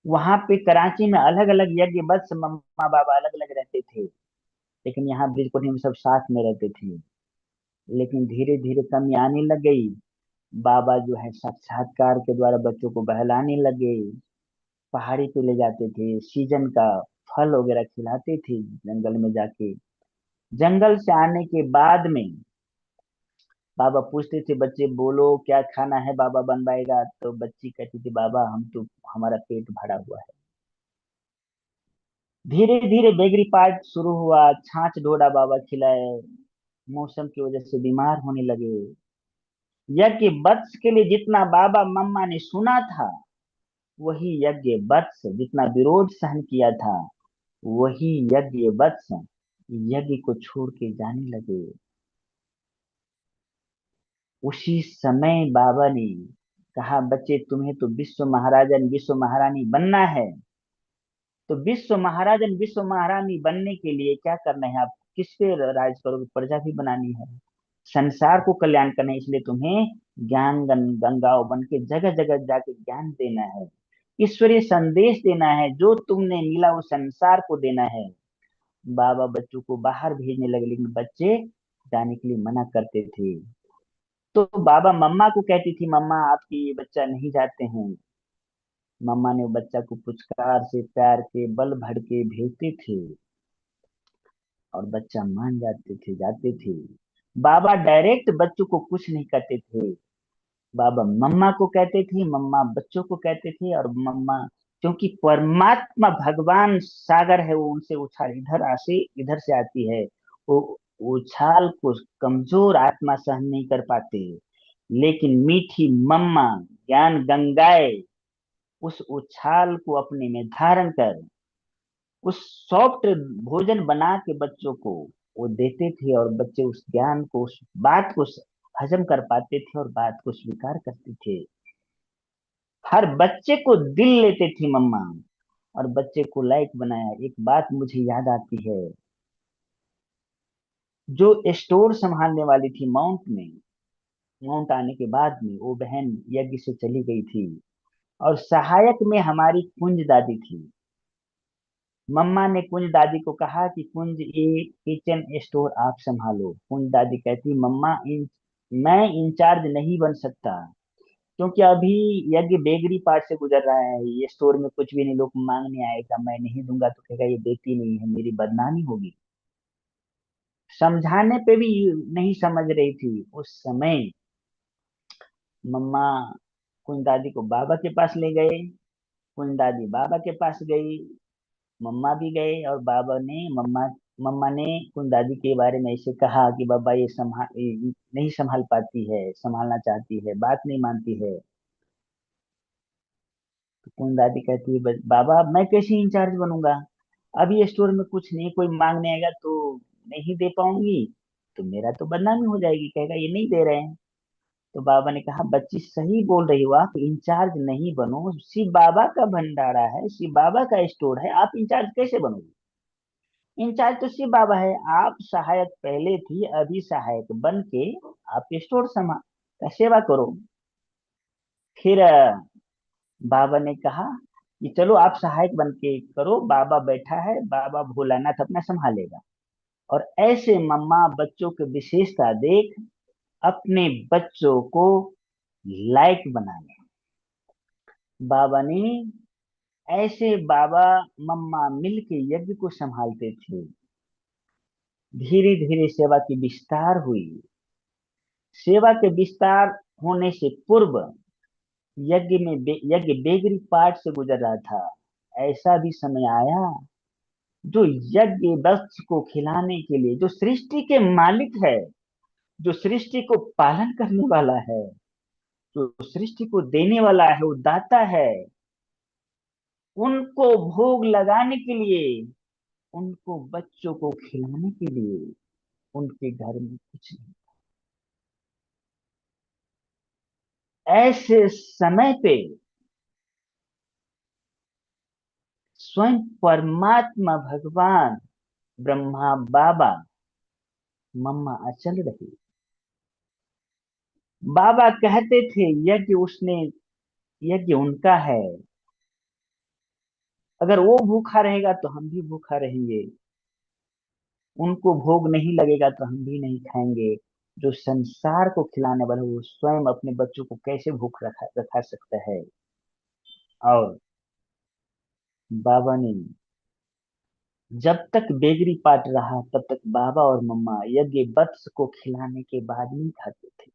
वहां पे कराची में अलग अलग यज्ञ, बस मम्मा बाबा अलग अलग रहते थे, लेकिन यहाँ ब्रिज कोठी में सब साथ में रहते थे। लेकिन धीरे धीरे कमी आने लग गई। बाबा जो है साक्षात्कार के द्वारा बच्चों को बहलाने लगे, पहाड़ी पे ले जाते थे, सीजन का फल वगैरह खिलाते थे जंगल में जाके। जंगल से आने के बाद में बाबा पूछते थे, बच्चे बोलो क्या खाना है, बाबा बनवाएगा। तो बच्ची कहती थी, बाबा हम तो, हमारा पेट भरा हुआ है। धीरे धीरे बेगरी पार्ट शुरू हुआ, छाछ ढोडा बाबा खिलाए। मौसम की वजह से बीमार होने लगे। यज्ञ वत्स के लिए जितना बाबा मम्मा ने सुना था, वही यज्ञ वत्स जितना विरोध सहन किया था, वही यज्ञ वत्स यज्ञ को छोड़ के जाने लगे। उसी समय बाबा ने कहा, बच्चे तुम्हें तो विश्व महाराजन विश्व महारानी बनना है। तो विश्व महाराजन विश्व महारानी बनने के लिए क्या करना है, आप किस पे राज करोगे, प्रजा भी बनानी है, संसार को कल्याण करना है, इसलिए तुम्हें ज्ञान गंगाओं बन के जगह जगह जाके ज्ञान देना है, ईश्वरीय संदेश देना है, जो तुमने मिला वो संसार को देना है। बाबा बच्चों को बाहर भेजने लगे, लेकिन बच्चे जाने के लिए मना करते थे। तो बाबा मम्मा को कहती थी, मम्मा आपकी ये बच्चा नहीं जाते हैं। मम्मा ने वो बच्चा को पुचकार से प्यार के बल भर के भेजते थे, और बच्चा मान जाते थे, जाते थे। बाबा डायरेक्ट बच्चों को कुछ नहीं कहते थे। बाबा मम्मा को कहते थे, मम्मा बच्चों को कहते थे, और मम्मा क्योंकि परमात्मा भगवान सागर है, वो उनसे उछाल इधर से आती है। वो उछाल को कमजोर आत्मा सहन नहीं कर पाते, लेकिन मीठी मम्मा ज्ञान गंगाए उस उछाल को अपने में धारण कर उस सॉफ्ट भोजन बना के बच्चों को वो देते थे, और बच्चे उस ज्ञान को, उस बात को हजम कर पाते थे और बात को स्वीकार करते थे। हर बच्चे को दिल लेते थे मम्मा, और बच्चे को लायक बनाया। एक बात मुझे याद आती है, जो स्टोर संभालने वाली थी माउंट आने के बाद में वो बहन यज्ञ से चली गई थी, और सहायक में हमारी कुंज दादी थी। मम्मा ने कुंज दादी को कहा कि कुंज, ये किचन स्टोर आप संभालो। कुंज दादी कहती, मम्मा मैं इंचार्ज नहीं बन सकता, क्योंकि अभी यज्ञ बेगरी पार्ट से गुजर रहा है, ये स्टोर में कुछ भी नहीं, लोग मांगने आएगा, मैं नहीं दूंगा तो कहेगा ये देती नहीं है, मेरी बदनामी होगी। समझाने पे भी नहीं समझ रही थी उस समय। मम्मा कुंज दादी को बाबा के पास ले गए, कुंज दादी बाबा के पास गई, मम्मा भी गए, और बाबा ने मम्मा ने कुंज दादी के बारे में ऐसे कहा कि बाबा ये नहीं संभाल पाती है, संभालना चाहती है, बात नहीं मानती है। तो कुंज दादी कहती है, बाबा मैं कैसे इंचार्ज बनूंगा, अभी ये स्टोर में कुछ नहीं, कोई मांगने आएगा तो नहीं दे पाऊंगी, तो मेरा तो बदनामी हो जाएगी, कहेगा ये नहीं दे रहे हैं। तो बाबा ने कहा, बच्ची सही बोल रही हो, आप इंचार्ज नहीं बनो, शिव बाबा का भंडारा है, शिव बाबा का स्टोर है, आप इंचार्ज कैसे बनोगे? इंचार्ज तो शिव बाबा है, आप सहायक पहले थी, अभी सहायक बन के आप स्टोर समा का सेवा करो। फिर बाबा ने कहा कि चलो आप सहायक बन के करो, बाबा बैठा है, बाबा भोलानाथ अपना संभालेगा। और ऐसे मम्मा बच्चों की विशेषता देख अपने बच्चों को लायक बनाया। बाबा ने ऐसे बाबा मम्मा मिलके यज्ञ को संभालते थे। धीरे धीरे सेवा की विस्तार हुई। सेवा के विस्तार होने से पूर्व यज्ञ बेगरी पाठ से गुजर रहा था। ऐसा भी समय आया, जो यज्ञ वृक्ष को खिलाने के लिए, जो सृष्टि के मालिक है, जो सृष्टि को पालन करने वाला है, जो सृष्टि को देने वाला है, वो दाता है, उनको भोग लगाने के लिए, उनको बच्चों को खिलाने के लिए उनके घर में कुछ नहीं। ऐसे समय पे स्वयं परमात्मा भगवान ब्रह्मा बाबा मम्मा अचल रहे। बाबा कहते थे, यज्ञ उनका है, अगर वो भूखा रहेगा तो हम भी भूखा रहेंगे, उनको भोग नहीं लगेगा तो हम भी नहीं खाएंगे। जो संसार को खिलाने वाला, वो स्वयं अपने बच्चों को कैसे भूख रखा सकता है? और बाबा ने, जब तक बेगरी पाट रहा तब तक बाबा और मम्मा यज्ञ वत्स को खिलाने के बाद नहीं खाते थे।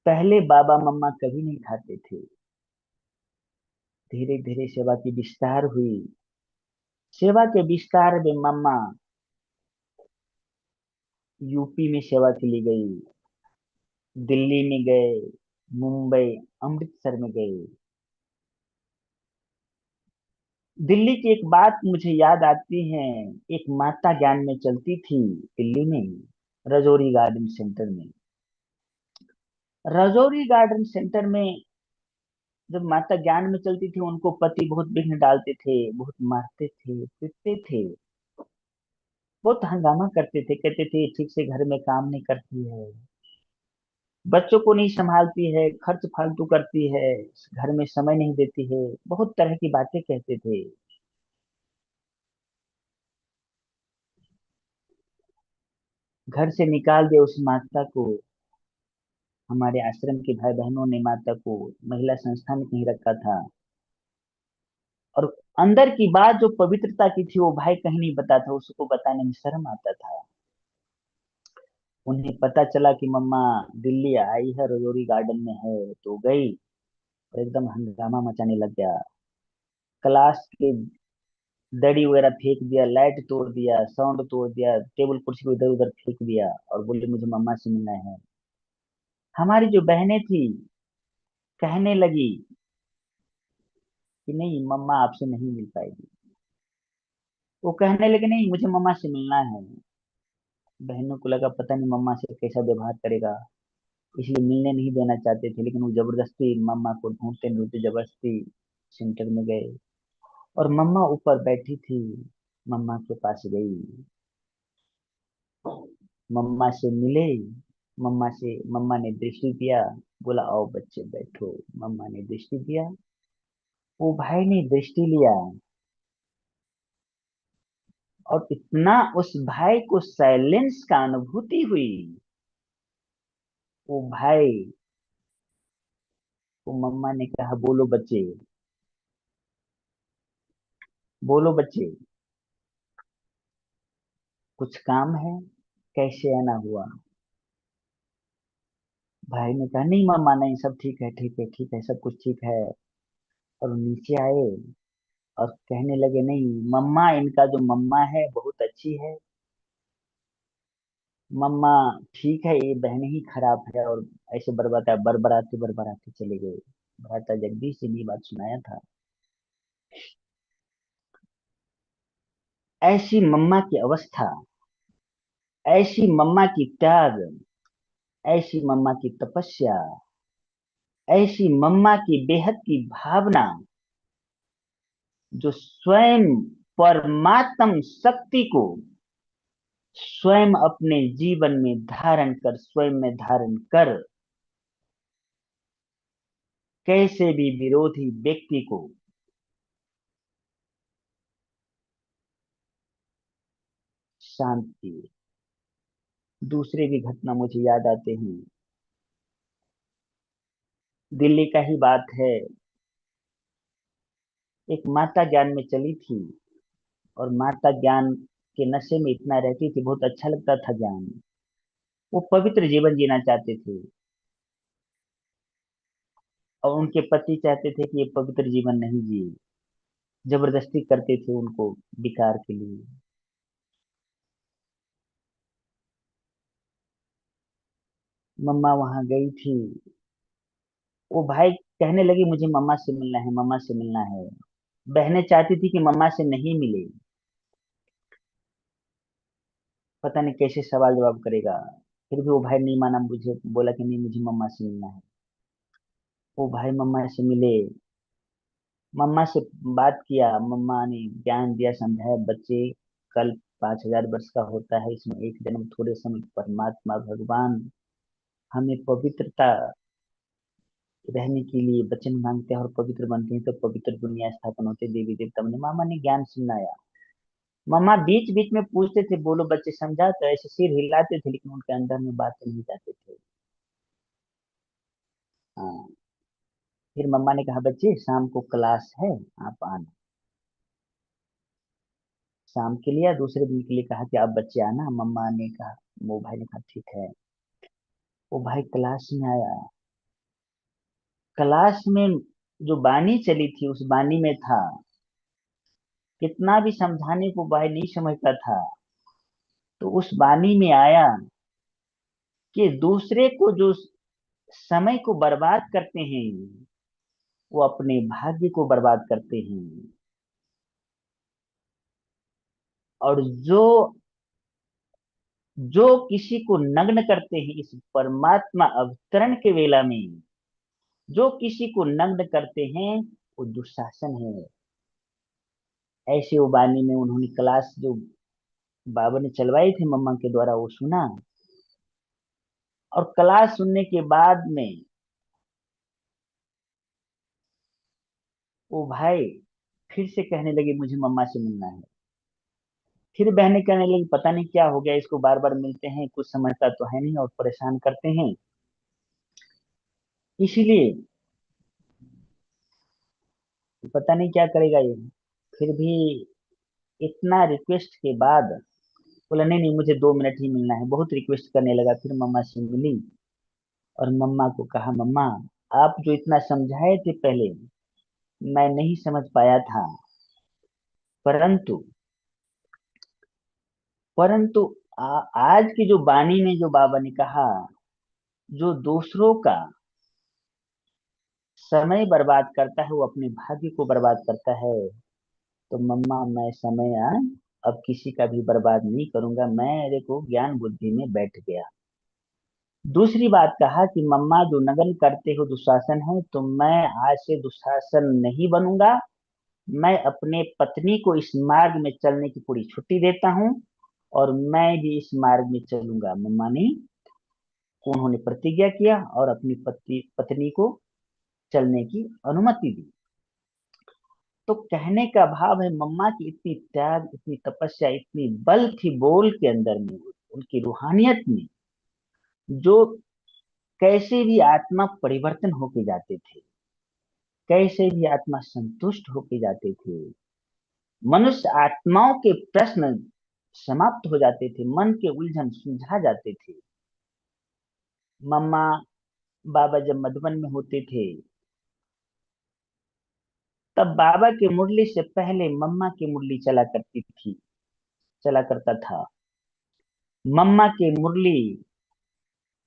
पहले बाबा मम्मा कभी नहीं खाते थे। धीरे धीरे सेवा की विस्तार हुई। सेवा के विस्तार में मम्मा यूपी में सेवा के लिए गई, दिल्ली में गए, मुंबई, अमृतसर में गए। दिल्ली की एक बात मुझे याद आती है। एक माता ज्ञान में चलती थी दिल्ली में, रजौरी गार्डन सेंटर में। रजौरी गार्डन सेंटर में जब माता ज्ञान में चलती थी, उनको पति बहुत विघ्न डालते थे, बहुत मारते थे, पीटते थे, बहुत हंगामा करते थे, कहते थे ठीक से घर में काम नहीं करती है, बच्चों को नहीं संभालती है, खर्च फालतू करती है, घर में समय नहीं देती है, बहुत तरह की बातें कहते थे। घर से निकाल दिया उस माता को। हमारे आश्रम के भाई बहनों ने माता को महिला संस्था में कहीं रखा था, और अंदर की बात जो पवित्रता की थी वो भाई कहीं नहीं बताता, उसको बताने में शर्म आता था। उन्हें पता चला कि मम्मा दिल्ली आई है, रजौरी गार्डन में है, तो गई और एकदम हंगामा मचाने लग गया। क्लास के दड़ी वगैरह फेंक दिया, लाइट तोड़ दिया, साउंड तोड़ दिया, टेबल कुर्सी को इधर उधर फेंक दिया और बोले मुझे मम्मा से मिलना है। हमारी जो बहनें थी कहने लगी कि नहीं, मम्मा आपसे नहीं मिल पाएगी। वो कहने लगे नहीं, मुझे मम्मा से मिलना है। बहनों को लगा पता नहीं मम्मा से कैसा व्यवहार करेगा, इसलिए मिलने नहीं देना चाहते थे, लेकिन वो जबरदस्ती मम्मा को ढूंढते ढूंढते जबरदस्ती सेंटर में गए। और मम्मा ऊपर बैठी थी, मम्मा के पास गई, मम्मा से मिले। मम्मा ने दृष्टि दिया, बोला आओ बच्चे बैठो। मम्मा ने दृष्टि दिया, वो भाई ने दृष्टि लिया, और इतना उस भाई को साइलेंस का अनुभूति हुई। वो भाई को मम्मा ने कहा बोलो बच्चे, बोलो बच्चे, कुछ काम है, कैसे आना हुआ। भाई ने कहा नहीं मम्मा, नहीं सब ठीक है, ठीक है, ठीक है, सब कुछ ठीक है। और नीचे आए और कहने लगे नहीं मम्मा, इनका जो मम्मा है बहुत अच्छी है, मम्मा ठीक है, ये बहन ही खराब है। और ऐसे बरबराते बरबराते चले गए। भ्राता जगदीश ने ये बात सुनाया था। ऐसी मम्मा की अवस्था, ऐसी मम्मा की त्याग, ऐसी मम्मा की तपस्या, ऐसी मम्मा की बेहद की भावना, जो स्वयं परमात्म शक्ति को स्वयं अपने जीवन में धारण कर, स्वयं में धारण कर, कैसे भी विरोधी व्यक्ति को शांत किए। दूसरे भी घटना मुझे याद आते हैं। दिल्ली का ही बात है। एक माता ज्ञान में चली थी, और माता ज्ञान के नशे में इतना रहती थी, बहुत अच्छा लगता था ज्ञान। वो पवित्र जीवन जीना चाहते थे, और उनके पति चाहते थे कि ये पवित्र जीवन नहीं जिए, जबरदस्ती करते थे उनको विकार के लिए। मम्मा वहां गई थी। वो भाई कहने लगी मुझे मम्मा से मिलना है, मम्मा से मिलना है। बहनें चाहती थी कि मम्मा से नहीं मिले, पता नहीं कैसे सवाल जवाब करेगा। फिर भी वो भाई नहीं माना, मुझे बोला कि नहीं, मुझे मम्मा से मिलना है। वो भाई मम्मा से मिले, मम्मा से बात किया, मम्मा ने ज्ञान दिया, समझाया बच्चे, कल 5,000 वर्ष का होता है, इसमें एक जन्म थोड़े समय, परमात्मा भगवान हमें पवित्रता रहने के लिए वचन मांगते हैं, और पवित्र बनते हैं तो पवित्र दुनिया स्थापन होते, देवी देवता बने। मामा ने ज्ञान सुनाया। मामा बीच बीच में पूछते थे बोलो बच्चे समझा, तो ऐसे सिर हिलाते थे, लेकिन उनके अंदर में बातें नहीं जाते थे। हाँ। फिर मम्मा ने कहा बच्चे शाम को क्लास है, आप आना। शाम के लिए या दूसरे दिन के लिए कहा कि आप बच्चे आना। मम्मा ने कहा, वो भाई ने कहा ठीक है। वो भाई क्लास में आया। क्लास में जो बानी चली थी, उस बानी में था, कितना भी समझाने को भाई नहीं समझता था, तो उस बानी में आया कि दूसरे को जो समय को बर्बाद करते हैं, वो अपने भाग्य को बर्बाद करते हैं। और जो जो किसी को नग्न करते हैं इस परमात्मा अवतरण के वेला में, जो किसी को नग्न करते हैं, वो दुशासन है। ऐसे वो वाणी में उन्होंने क्लास जो बाबा ने चलवाई थी मम्मा के द्वारा, वो सुना। और क्लास सुनने के बाद में वो भाई फिर से कहने लगे मुझे मम्मा से मिलना है। फिर बहनें कहने लगी पता नहीं क्या हो गया इसको, बार बार मिलते हैं, कुछ समझता तो है नहीं और परेशान करते हैं। इसीलिए पता नहीं क्या करेगा ये। फिर भी इतना रिक्वेस्ट के बाद बोला नहीं नहीं, मुझे 2 मिनट ही मिलना है। बहुत रिक्वेस्ट करने लगा, फिर मम्मा से मिली। और मम्मा को कहा मम्मा, आप जो इतना समझाए थे पहले, मैं नहीं समझ पाया था। परंतु परंतु आज की जो वाणी में जो बाबा ने कहा, जो दूसरों का समय बर्बाद करता है वो अपने भाग्य को बर्बाद करता है। तो मम्मा, मैं समय अब किसी का भी बर्बाद नहीं करूंगा, मैं मेरे को ज्ञान बुद्धि में बैठ गया। दूसरी बात कहा कि मम्मा, जो नगन करते हो दुशासन है, तो मैं आज से दुशासन नहीं बनूंगा। मैं अपने पत्नी को इस मार्ग में चलने की पूरी छुट्टी देता हूँ, और मैं भी इस मार्ग में चलूंगा। मम्मा ने, उन्होंने प्रतिज्ञा किया और अपनी पति पत्नी को चलने की अनुमति दी। तो कहने का भाव है, मम्मा की इतनी त्याग, इतनी तपस्या, इतनी बल थी बोल के अंदर में, उनकी रूहानियत में, जो कैसे भी आत्मा परिवर्तन होके जाते थे, कैसे भी आत्मा संतुष्ट होके जाते थे। मनुष्य आत्माओं के प्रश्न समाप्त हो जाते थे, मन के उलझन सुलझा जाते थे। मम्मा, बाबा जब मधुबन में होते थे, तब बाबा की मुरली से पहले मम्मा की मुरली चला करती थी, चला करता था। मम्मा की मुरली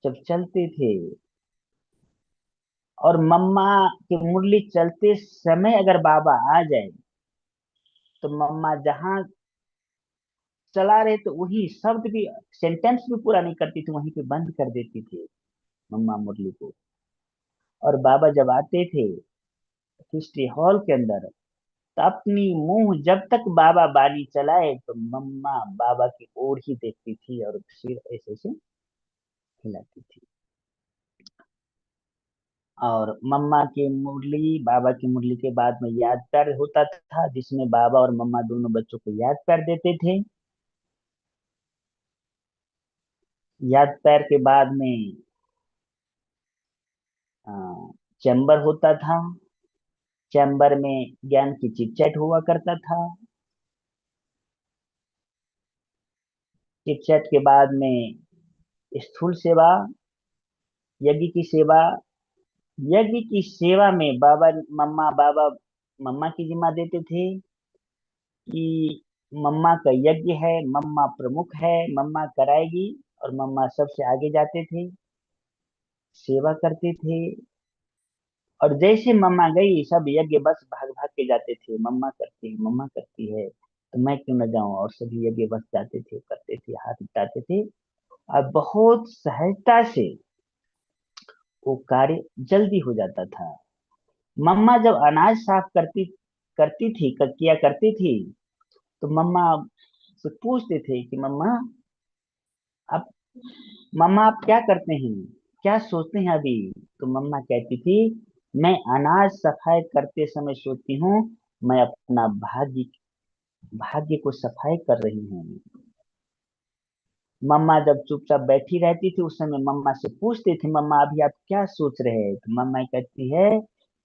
जब चलते थे, और मम्मा की मुरली चलते समय अगर बाबा आ जाए, तो मम्मा जहां चला रहे तो वही शब्द भी, सेंटेंस भी पूरा नहीं करती थी, वहीं पे बंद कर देती थी मम्मा मुरली को। और बाबा जब आते थे हिस्ट्री हॉल के अंदर, तो अपनी मुंह जब तक बाबा बानी चलाए तो मम्मा बाबा की ओर ही देखती थी और सिर ऐसे ऐसे हिलाती थी। और मम्मा की मुरली, बाबा की मुरली के बाद में याद प्यार होता था, जिसमें बाबा और मम्मा दोनों बच्चों को याद प्यार देते थे। याद प्यार के बाद में अ, चैम्बर होता था। चैम्बर में ज्ञान की चिट चैट हुआ करता था। चिट चैट के बाद में स्थूल सेवा, यज्ञ की सेवा। यज्ञ की सेवा में बाबा मम्मा की जिम्मा देते थे कि मम्मा का यज्ञ है, मम्मा प्रमुख है, मम्मा कराएगी। और मम्मा सबसे आगे जाते थे, सेवा करते थे। और जैसे मम्मा गई, सब यज्ञ बस भाग भाग के जाते थे, मम्मा करती है, मम्मा करती है, तो मैं क्यों न जाऊं। और सभी यज्ञ बस जाते थे, करते थे, हाथ उठाते थे। और बहुत सहजता से वो कार्य जल्दी हो जाता था। मम्मा जब अनाज साफ करती करती थी, किया करती थी, तो मम्मा से पूछते थे कि आप मम्मा आप क्या करते हैं, क्या सोचते हैं अभी। तो मम्मा कहती थी, मैं अनाज सफाई करते समय सोचती हूँ, मैं अपना भाग्य भाग्य को सफाई कर रही हूँ। मम्मा जब चुपचाप बैठी रहती थी, उस समय मम्मा से पूछते थे, मम्मा अभी आप क्या सोच रहे हैं। तो मम्मा कहती है,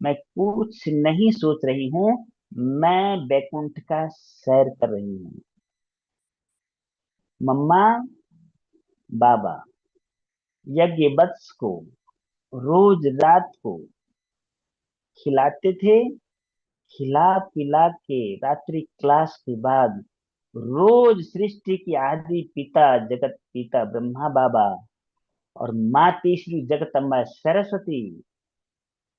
मैं कुछ नहीं सोच रही हूँ, मैं बैकुंठ का सैर कर रही हूँ। मम्मा बाबा यज्ञ वत्स को रोज रात को खिलाते थे। खिला पिला के रात्रि क्लास के बाद रोज सृष्टि की आदि पिता जगत पिता ब्रह्मा बाबा और माँ तीसरी जगदम्बा सरस्वती,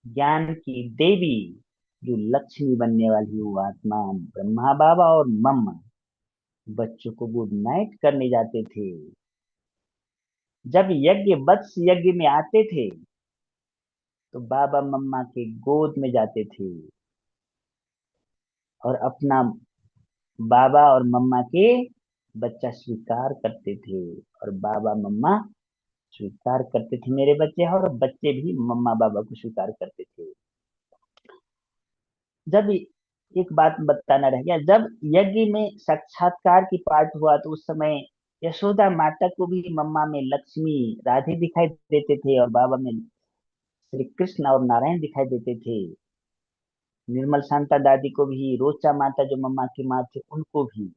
ज्ञान की देवी, जो लक्ष्मी बनने वाली वो आत्मा, ब्रह्मा बाबा और मम्मा बच्चों को गुड नाइट करने जाते थे। जब यज्ञ वत्स यज्ञ में आते थे, तो बाबा मम्मा के गोद में जाते थे और अपना बाबा और मम्मा के बच्चा स्वीकार करते थे। और बाबा मम्मा स्वीकार करते थे मेरे बच्चे, और बच्चे भी मम्मा बाबा को स्वीकार करते थे। जब एक बात बताना रह गया, जब यज्ञ में साक्षात्कार की पाठ हुआ, तो उस समय यशोदा माता को भी मम्मा में लक्ष्मी राधे दिखाई देते थे, और बाबा में श्री कृष्ण और नारायण दिखाई देते थे। निर्मल शांता दादी को भी, रोचा माता जो मम्मा की माँ थे उनको भी।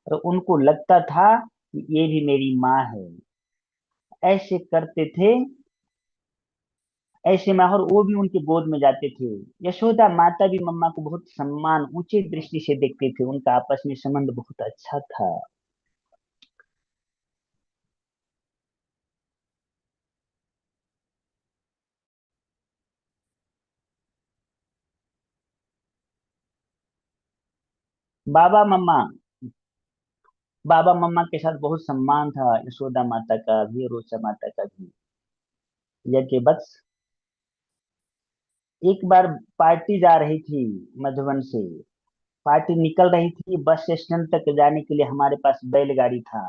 और उनको लगता था कि ये भी मेरी माँ है। ऐसे करते थे, ऐसे में और वो भी उनके गोद में जाते थे। यशोदा माता भी मम्मा को बहुत सम्मान ऊंची दृष्टि से देखते थे, उनका आपस में संबंध बहुत अच्छा था। बाबा मम्मा बाबा मम्मा के साथ बहुत सम्मान था, यशोदा माता का भी और उषा माता का भी। यज्ञ बस एक बार पार्टी जा रही थी मधुबन से। पार्टी निकल रही थी, बस स्टैंड तक जाने के लिए हमारे पास बैलगाड़ी था।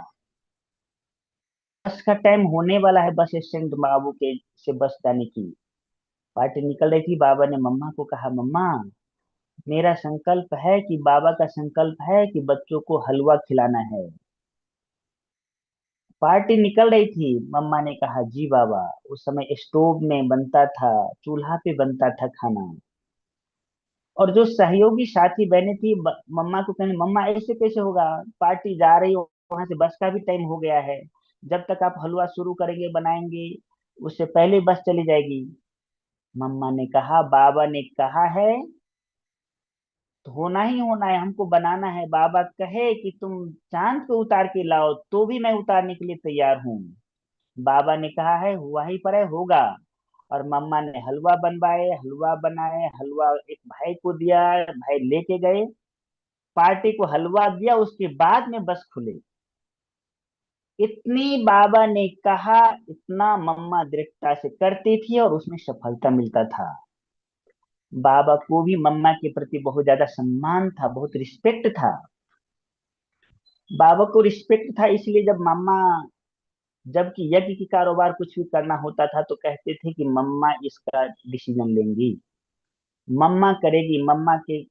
बस का टाइम होने वाला है, बस स्टैंड बाबू के से बस जाने की। पार्टी निकल रही थी, बाबा ने मम्मा को कहा, मम्मा मेरा संकल्प है कि बाबा का संकल्प है कि बच्चों को हलवा खिलाना है। पार्टी निकल रही थी, मम्मा ने कहा, जी बाबा। उस समय स्टोव में बनता था, चूल्हा पे बनता था खाना। और जो सहयोगी साथी बहनें थी, मम्मा को कहने, मम्मा ऐसे कैसे होगा, पार्टी जा रही हो, वहां से बस का भी टाइम हो गया है। जब तक आप हलवा शुरू करेंगे बनाएंगे, उससे पहले बस चली जाएगी। मम्मा ने कहा, बाबा ने कहा है तो होना ही होना है, हमको बनाना है। बाबा कहे कि तुम चांद पे उतार के लाओ तो भी मैं उतारने के लिए तैयार हूँ। बाबा ने कहा है, हुआ ही पर है, होगा। और मम्मा ने हलवा बनवाए, हलवा बनाए, हलवा एक भाई को दिया, भाई लेके गए। पार्टी को हलवा दिया, उसके बाद में बस खुले। इतनी बाबा ने कहा, इतना मम्मा दृढ़ता से करती थी और उसमें सफलता मिलता था। बाबा को भी मम्मा के प्रति बहुत ज्यादा सम्मान था, बहुत रिस्पेक्ट था। बाबा को रिस्पेक्ट था, इसलिए जब मम्मा, जबकि यज्ञ की कारोबार कुछ भी करना होता था तो कहते थे कि मम्मा इसका डिसीजन लेंगी, मम्मा करेगी, मम्मा के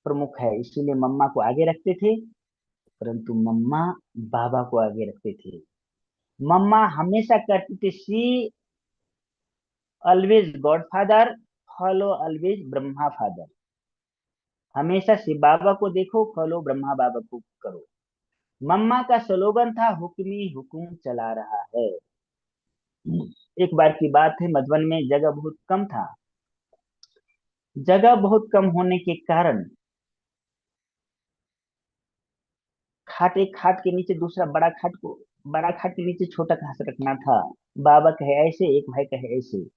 प्रमुख है, इसीलिए मम्मा को आगे रखते थे। परंतु मम्मा बाबा को आगे रखते थे। मम्मा हमेशा कहती थी, she always God father, follow always Brahma father. हमेशा शिव बाबा को देखो, फॉलो ब्रह्मा बाबा को करो। मम्मा का स्लोगन था, हुक्मी हुकुम चला रहा है। एक बार की बात है, मधुबन में जगह बहुत कम था। जगह बहुत कम होने के कारण खाट, एक खाट के नीचे दूसरा बड़ा खाट को, बड़ा खाट के नीचे छोटा खाट रखना था। बाबा कहे ऐसे, एक भाई कहे ऐसे।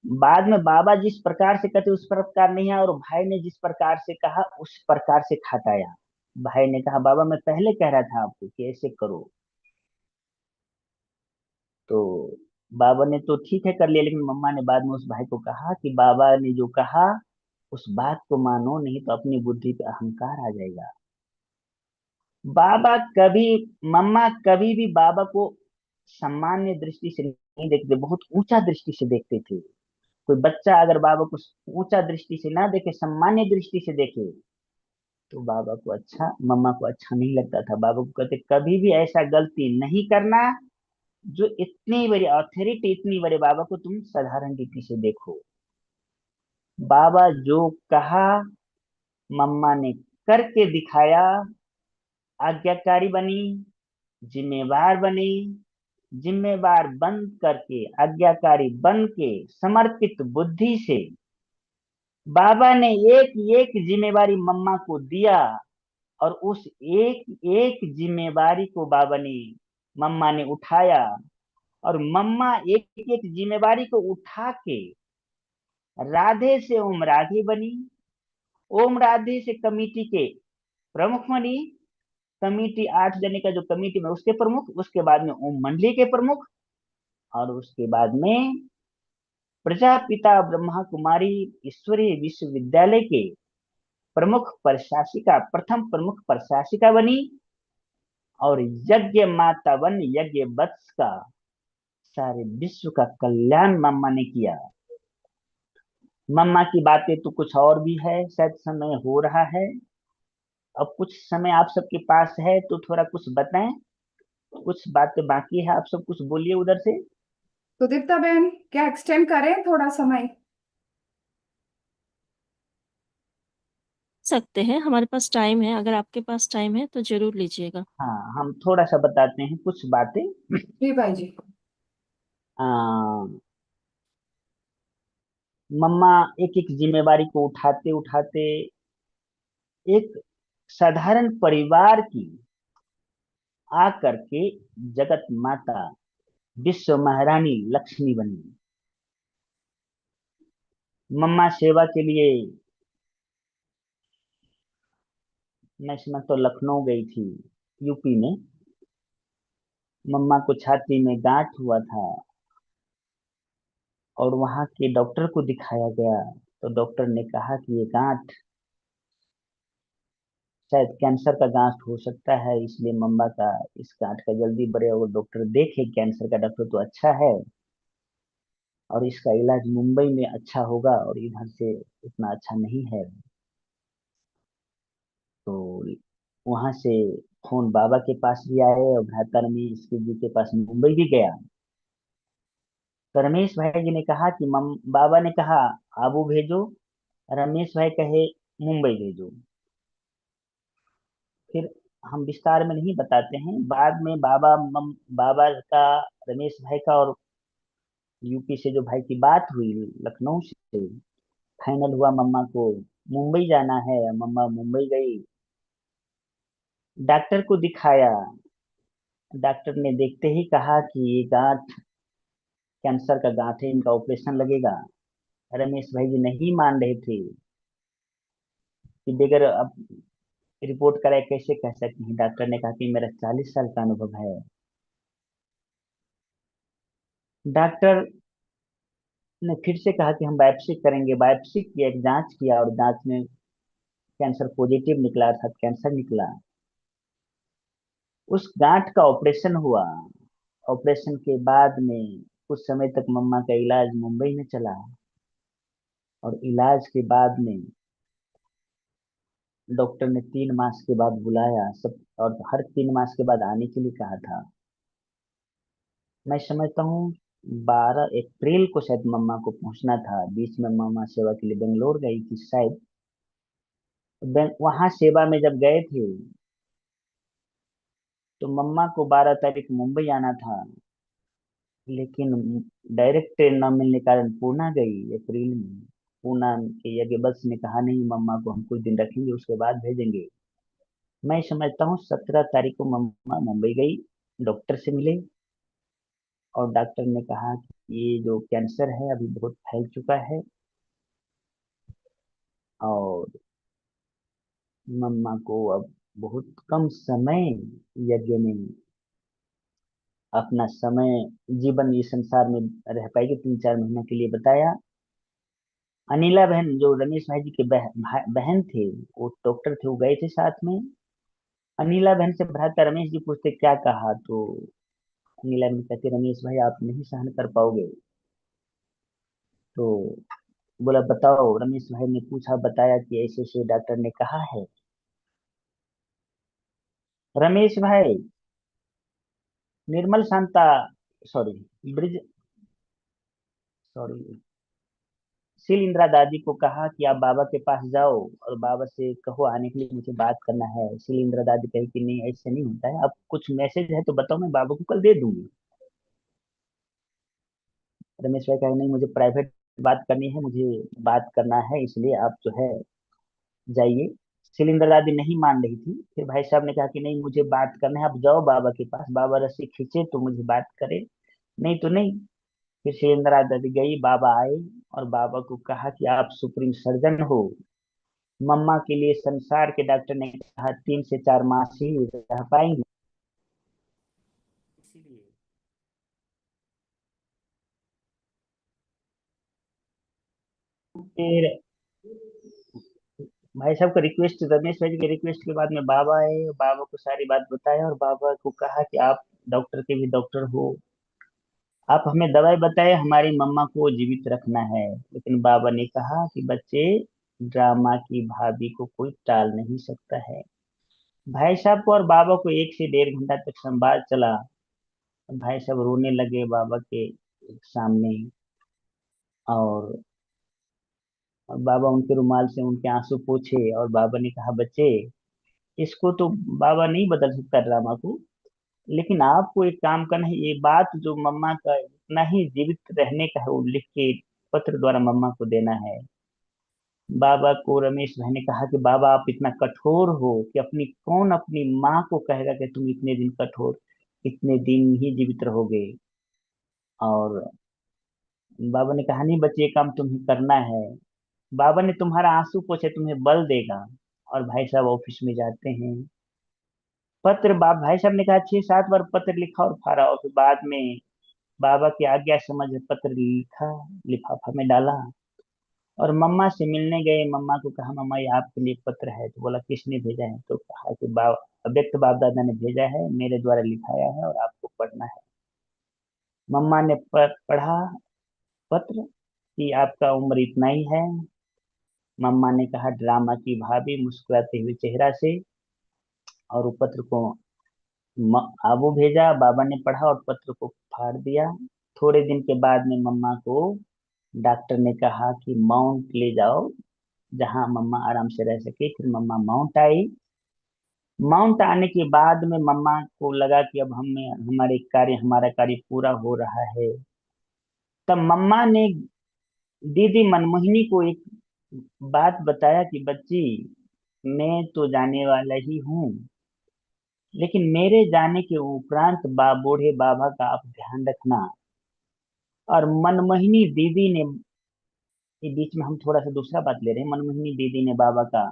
बाद में बाबा जिस प्रकार से कहते उस प्रकार नहीं आया, और भाई ने जिस प्रकार से कहा उस प्रकार से खाट आया। भाई ने कहा, बाबा मैं पहले कह रहा था आपको कि ऐसे करो। तो बाबा ने तो ठीक है कर लिया, लेकिन मम्मा ने बाद में उस भाई को कहा कि बाबा ने जो कहा उस बात को मानो, नहीं तो अपनी बुद्धि पे अहंकार आ जाएगा। बाबा कभी, मम्मा कभी भी बाबा को सामान्य दृष्टि से नहीं देखते, बहुत ऊंचा दृष्टि से देखते थे। कोई बच्चा अगर बाबा को ऊंचा दृष्टि से ना देखे, सामान्य दृष्टि से देखे, तो बाबा को अच्छा, मम्मा को अच्छा नहीं लगता था। बाबा को कहते, कभी भी ऐसा गलती नहीं करना। जो इतनी बड़ी अथॉरिटी, इतनी बड़े बाबा को तुम साधारण रीति से देखो। बाबा जो कहा मम्मा ने करके दिखाया। आज्ञाकारी बनी, जिम्मेवार बनी। जिम्मेवार बन करके, आज्ञाकारी बन के, समर्पित बुद्धि से बाबा ने एक एक जिम्मेवारी मम्मा को दिया। और उस एक एक जिम्मेवारी को बाबा ने, मम्मा ने उठाया। और मम्मा एक एक जिम्मेवारी को उठा के राधे से ओम राधे बनी, ओम राधे से कमेटी के प्रमुख बनी। कमेटी 8 जने का जो कमेटी में उसके प्रमुख, उसके बाद में ओम मंडली के प्रमुख, और उसके बाद में प्रजापिता ब्रह्मा कुमारी ईश्वरीय विश्वविद्यालय के प्रमुख प्रशासिका, प्रथम प्रमुख प्रशासिका बनी। और यज्ञ माता बन, यज्ञ वत्स का सारे विश्व का कल्याण मम्मा ने किया। मम्मा की बातें तो कुछ और भी है, शायद समय हो रहा है। अब कुछ समय आप सबके पास है तो थोड़ा कुछ बताएं। कुछ बातें बाकी है, आप सब कुछ बोलिए उधर से। तो दीप्ता बहन, क्या एक्सटेंड करें थोड़ा समय? सकते हैं, हमारे पास टाइम है, अगर आपके पास टाइम है तो जरूर लीजिएगा। हाँ, हम थोड़ा सा बताते हैं कुछ बातें। जी भाई जी। आ, मम्मा एक एक जिम्मेवारी को उठाते उठाते एक साधारण परिवार की आ करके जगत माता विश्व महारानी लक्ष्मी बनी। मम्मा सेवा के लिए मैं समय तो लखनऊ गई थी, यूपी में। मम्मा को छाती में गांठ हुआ था और वहां के डॉक्टर को दिखाया गया, तो डॉक्टर ने कहा कि ये गांठ शायद कैंसर का गांठ हो सकता है, इसलिए मम्मा का इस गांठ का जल्दी बड़े और डॉक्टर देखे, कैंसर का डॉक्टर तो अच्छा है और इसका इलाज मुंबई में अच्छा होगा और इधर से उतना अच्छा नहीं है। तो वहां से फोन बाबा के पास भी आए और भ्राता रमेश जी के पास मुंबई भी गया। तो रमेश भाई जी ने कहा कि मम बाबा ने कहा आबू भेजो, रमेश भाई कहे मुंबई भेजो। फिर हम विस्तार में नहीं बताते हैं, बाद में बाबा का, रमेश भाई का और यूपी से जो भाई की बात हुई लखनऊ से, फाइनल हुआ मम्मा को मुंबई जाना है। मम्मा मुंबई गई, डॉक्टर को दिखाया। डॉक्टर ने देखते ही कहा कि ये गांठ कैंसर का गांठ है, इनका ऑपरेशन लगेगा। रमेश भाई जी नहीं मान रहे थे कि बगैर अब रिपोर्ट कराए कैसे कह सकते हैं। डॉक्टर ने कहा कि मेरा 40 साल का अनुभव है। डॉक्टर ने फिर से कहा कि हम बायोप्सी करेंगे। बायोप्सी की एक जांच किया और जांच में कैंसर पॉजिटिव निकला, अर्थात कैंसर निकला। उस गांठ का ऑपरेशन हुआ। ऑपरेशन के बाद में कुछ समय तक मम्मा का इलाज मुंबई में चला और इलाज के बाद में डॉक्टर ने 3 मास के बाद बुलाया सब, और हर 3 मास के बाद आने के लिए कहा था। मैं समझता हूँ 12 अप्रैल को शायद मम्मा को पहुंचना था। बीच में मम्मा सेवा के लिए बेंगलोर गई थी शायद। वहां सेवा में जब गए थे तो मम्मा को 12 तारीख मुंबई आना था, लेकिन डायरेक्ट ट्रेन न मिलने के कारण पूना गई अप्रैल में। पूना के आगे बस ने कहा नहीं, मम्मा को हम कुछ दिन रखेंगे उसके बाद भेजेंगे। मैं समझता हूँ 17 तारीख को मम्मा मुंबई गई, डॉक्टर से मिले और डॉक्टर ने कहा कि ये जो कैंसर है अभी बहुत फैल चुका है और मम्मा को अब बहुत कम समय यज्ञ में अपना समय, जीवन इस संसार में रह पाएगी 3-4 महीने के लिए बताया। अनिला बहन जो रमेश भाई जी के बहन थे, वो डॉक्टर थे, वो गए थे साथ में। अनिला बहन से भ्राता रमेश जी पूछते क्या कहा, तो अनिला बहन कहते रमेश भाई आप नहीं सहन कर पाओगे। तो बोला बताओ। रमेश भाई ने पूछा, बताया कि ऐसे ऐसे डॉक्टर ने कहा है। रमेश भाई निर्मल शांता, सॉरी, ब्रिज, सॉरी, शील इंदिरा दादी को कहा कि आप बाबा के पास जाओ और बाबा से कहो आने के लिए, मुझे बात करना है। शील इंदिरा दादी कही कि नहीं ऐसे नहीं होता है, अब कुछ मैसेज है तो बताओ, मैं बाबा को कल दे दूंगी। रमेश भाई कहे नहीं, मुझे प्राइवेट बात करनी है, मुझे बात करना है, इसलिए आप जो है जाइए। शील इंदिरा दादी नहीं मान रही थी। फिर भाई साहब ने कहा कि नहीं मुझे बात करना है, आप जाओ बाबा के पास, बाबा रस्सी खींचे तो मुझे बात करे, नहीं तो नहीं। फिर शील इंदिरा दादी गई, बाबा आए और बाबा को कहा कि आप सुप्रीम सर्जन हो। मम्मा के लिए संसार के डॉक्टर ने कहा 3 से 4 मास ही रह पाएंगे, इसीलिए फिर भाई साहब का रिक्वेस्ट, रमेश भाई जी के रिक्वेस्ट के बाद में बाबा आए, बाबा को सारी बात बताया और बाबा को कहा कि आप डॉक्टर के भी डॉक्टर हो, आप हमें दवाई बताए, हमारी मम्मा को जीवित रखना है। लेकिन बाबा ने कहा कि बच्चे, ड्रामा की भाभी को कोई टाल नहीं सकता है। भाई साहब को और बाबा को 1 से 1.5 घंटा तक संवाद चला। भाई साहब रोने लगे बाबा के सामने और बाबा उनके रुमाल से उनके आंसू पोंछे और बाबा ने कहा बच्चे, इसको तो बाबा नहीं बदल सकता ड्रामा को, लेकिन आपको एक काम करना है, ये बात जो मम्मा का इतना ही जीवित रहने का है वो लिख के पत्र द्वारा मम्मा को देना है। बाबा को रमेश भाई ने कहा कि बाबा आप इतना कठोर हो कि अपनी माँ को कहेगा कि तुम इतने दिन कठोर, इतने दिन ही जीवित रहोगे। और बाबा ने कहा नहीं बच्चे, ये काम तुम्हें करना है। बाबा ने तुम्हारा आंसू पोंछे तुम्हें बल देगा। और भाई साहब ऑफिस में जाते हैं। पत्र भाई साहब ने कहा 6-7 बार पत्र लिखा और फाड़ा, और फिर बाद में बाबा की आज्ञा समझ पत्र लिखा, लिफाफा में डाला और मम्मा से मिलने गए। मम्मा को कहा मम्मा ये आपके लिए पत्र है। तो बोला किसने भेजा है? तो कहा कि अव्यक्त बाप दादा ने भेजा है, मेरे द्वारा लिखाया है और आपको पढ़ना है। मम्मा ने पढ़ा पत्र कि आपका उम्र इतना ही है। मम्मा ने कहा ड्रामा की भाभी मुस्कुराते हुए चेहरा से, और वो पत्र को आबू भेजा। बाबा ने पढ़ा और पत्र को फाड़ दिया। थोड़े दिन के बाद में मम्मा को डॉक्टर ने कहा कि माउंट ले जाओ, जहां मम्मा आराम से रह सके। फिर मम्मा माउंट आई। माउंट आने के बाद में मम्मा को लगा कि अब हमारा कार्य पूरा हो रहा है। तब मम्मा ने दीदी मनमोहिनी को एक बात बताया कि बच्ची, मैं तो जाने वाला ही हूँ, लेकिन मेरे जाने के उपरांत बूढ़े बाबा का आप ध्यान रखना। और मनमोहिनी दीदी ने, ये बीच में हम थोड़ा सा दूसरा बात ले रहे हैं, मनमोहिनी दीदी ने बाबा का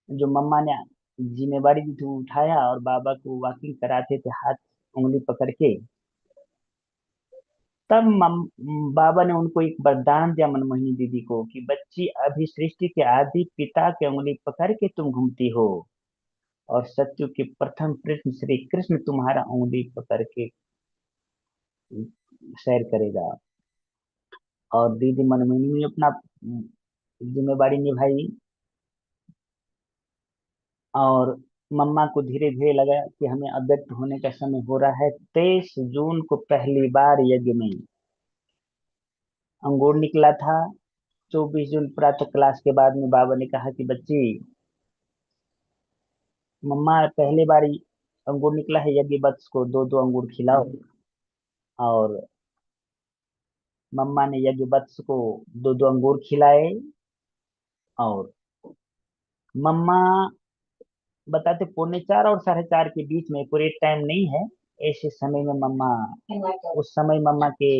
जो मम्मा ने जिम्मेवारी दी थी वो उठाया और बाबा को वॉकिंग कराते थे हाथ उंगली पकड़ के। तब बाबा ने उनको एक वरदान दिया मनमोहिनी दीदी को कि बच्ची, अभी सृष्टि के आदि पिता के उंगली पकड़ के तुम घूमती हो, और सत्य के प्रथम कृष्ण श्री कृष्ण तुम्हारा उंगली पकड़ के सैर करेगा। और दीदी मनमोहिनी ने अपना जिम्मेवारी निभाई। और मम्मा को धीरे धीरे लगा कि हमें अव्यक्त होने का समय हो रहा है। 23 जून को पहली बार यज्ञ में अंगूर निकला था। 24 जून प्रातः क्लास के बाद में बाबा ने कहा कि बच्ची, मम्मा पहले बार अंगूर निकला है, यज्ञ वत्स को 2-2 अंगूर खिलाओ। और मम्मा ने यज्ञ वत्स को 2-2 अंगूर खिलाए। और मम्मा बताते 3:45 और 4:30 के बीच में, एक्यूरेट टाइम नहीं है, ऐसे समय में मम्मा, उस समय मम्मा के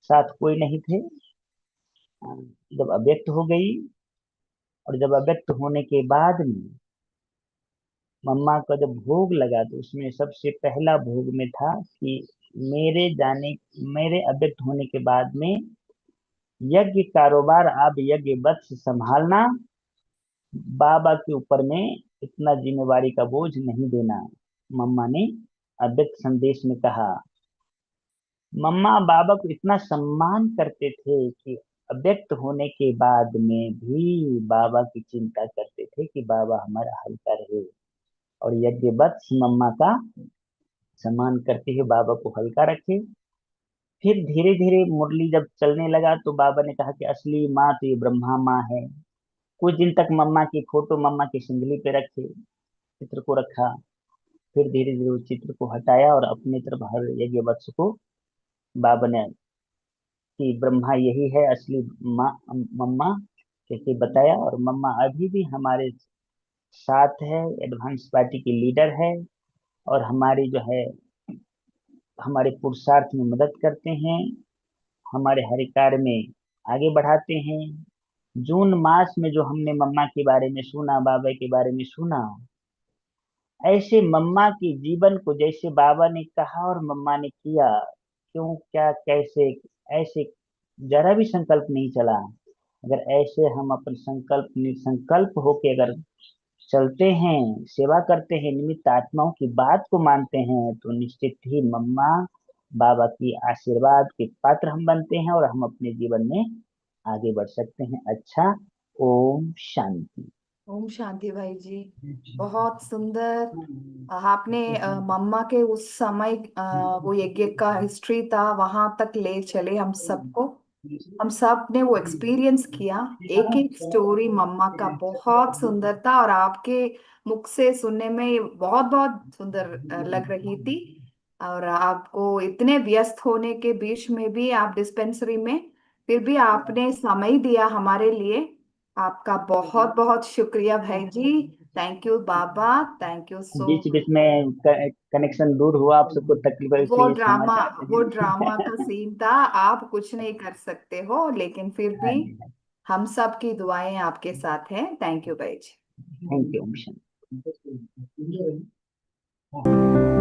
साथ कोई नहीं थे। जब अव्यक्त हो गई, और जब अव्यक्त होने के बाद में मम्मा का जब भोग लगा, तो उसमें सबसे पहला भोग में था कि मेरे अव्यक्त होने के बाद में यज्ञ कारोबार आप यज्ञ वत्स संभालना, बाबा के ऊपर में इतना जिम्मेवारी का बोझ नहीं देना। मम्मा ने अव्यक्त संदेश में कहा। मम्मा बाबा को इतना सम्मान करते थे कि अव्यक्त होने के बाद में भी बाबा की चिंता करते थे कि बाबा हमारा हल्का रहे, और यज्ञ वत्स मम्मा का सम्मान करते हुए बाबा को हल्का रखे। फिर धीरे धीरे मुरली जब चलने लगा, तो बाबा ने कहा कि असली माँ तो ये ब्रह्मा माँ है। कुछ दिन तक मम्मा की फोटो मम्मा की सिंदली पे रखे, चित्र को रखा। फिर धीरे धीरे उस चित्र को हटाया और अपने तरफ हर यज्ञ वत्स को बाबा ने कि ब्रह्मा यही है असली माँ, मम्मा कैसे बताया। और मम्मा अभी भी हमारे साथ है, एडवांस पार्टी की लीडर है, और हमारी जो है हमारे पुरुषार्थ में मदद करते हैं, हमारे हर कार्य में आगे बढ़ाते हैं। जून मास में जो हमने मम्मा के बारे में सुना, बाबा के बारे में सुना, ऐसे मम्मा के जीवन को जैसे बाबा ने कहा और मम्मा ने किया, क्यों क्या कैसे, ऐसे जरा भी संकल्प नहीं चला। अगर ऐसे हम अपन संकल्प निसंकल्प होके अगर चलते हैं, सेवा करते हैं, निमित्त आत्माओं की बात को मानते हैं, तो निश्चित ही मम्मा बाबा की आशीर्वाद के पात्र हम बनते हैं और हम अपने जीवन में आगे बढ़ सकते हैं। अच्छा, ओम शांति। ओम शांति भाई जी, बहुत सुंदर। आपने मम्मा के उस समय वो यज्ञ का हिस्ट्री था वहां तक ले चले हम सबको। हम सब ने वो एक्सपीरियंस किया। एक एक स्टोरी मम्मा का बहुत सुंदर था, और आपके मुख से सुनने में बहुत बहुत सुंदर लग रही थी। और आपको इतने व्यस्त होने के बीच में भी आप डिस्पेंसरी में फिर भी आपने समय दिया हमारे लिए। आपका बहुत बहुत शुक्रिया भाई जी। थैंक यू बाबा। थैंक यू सो बीच बीच में कनेक्शन दूर हुआ, आप सबको तकलीफ हुई, वो इसलिए क्षमा ड्रामा चाहते वो हैं। ड्रामा का सीन था। आप कुछ नहीं कर सकते हो, लेकिन फिर हाँ भी जी, हम सब की दुआएं आपके साथ हैं। थैंक यू भाई जी। Thank you.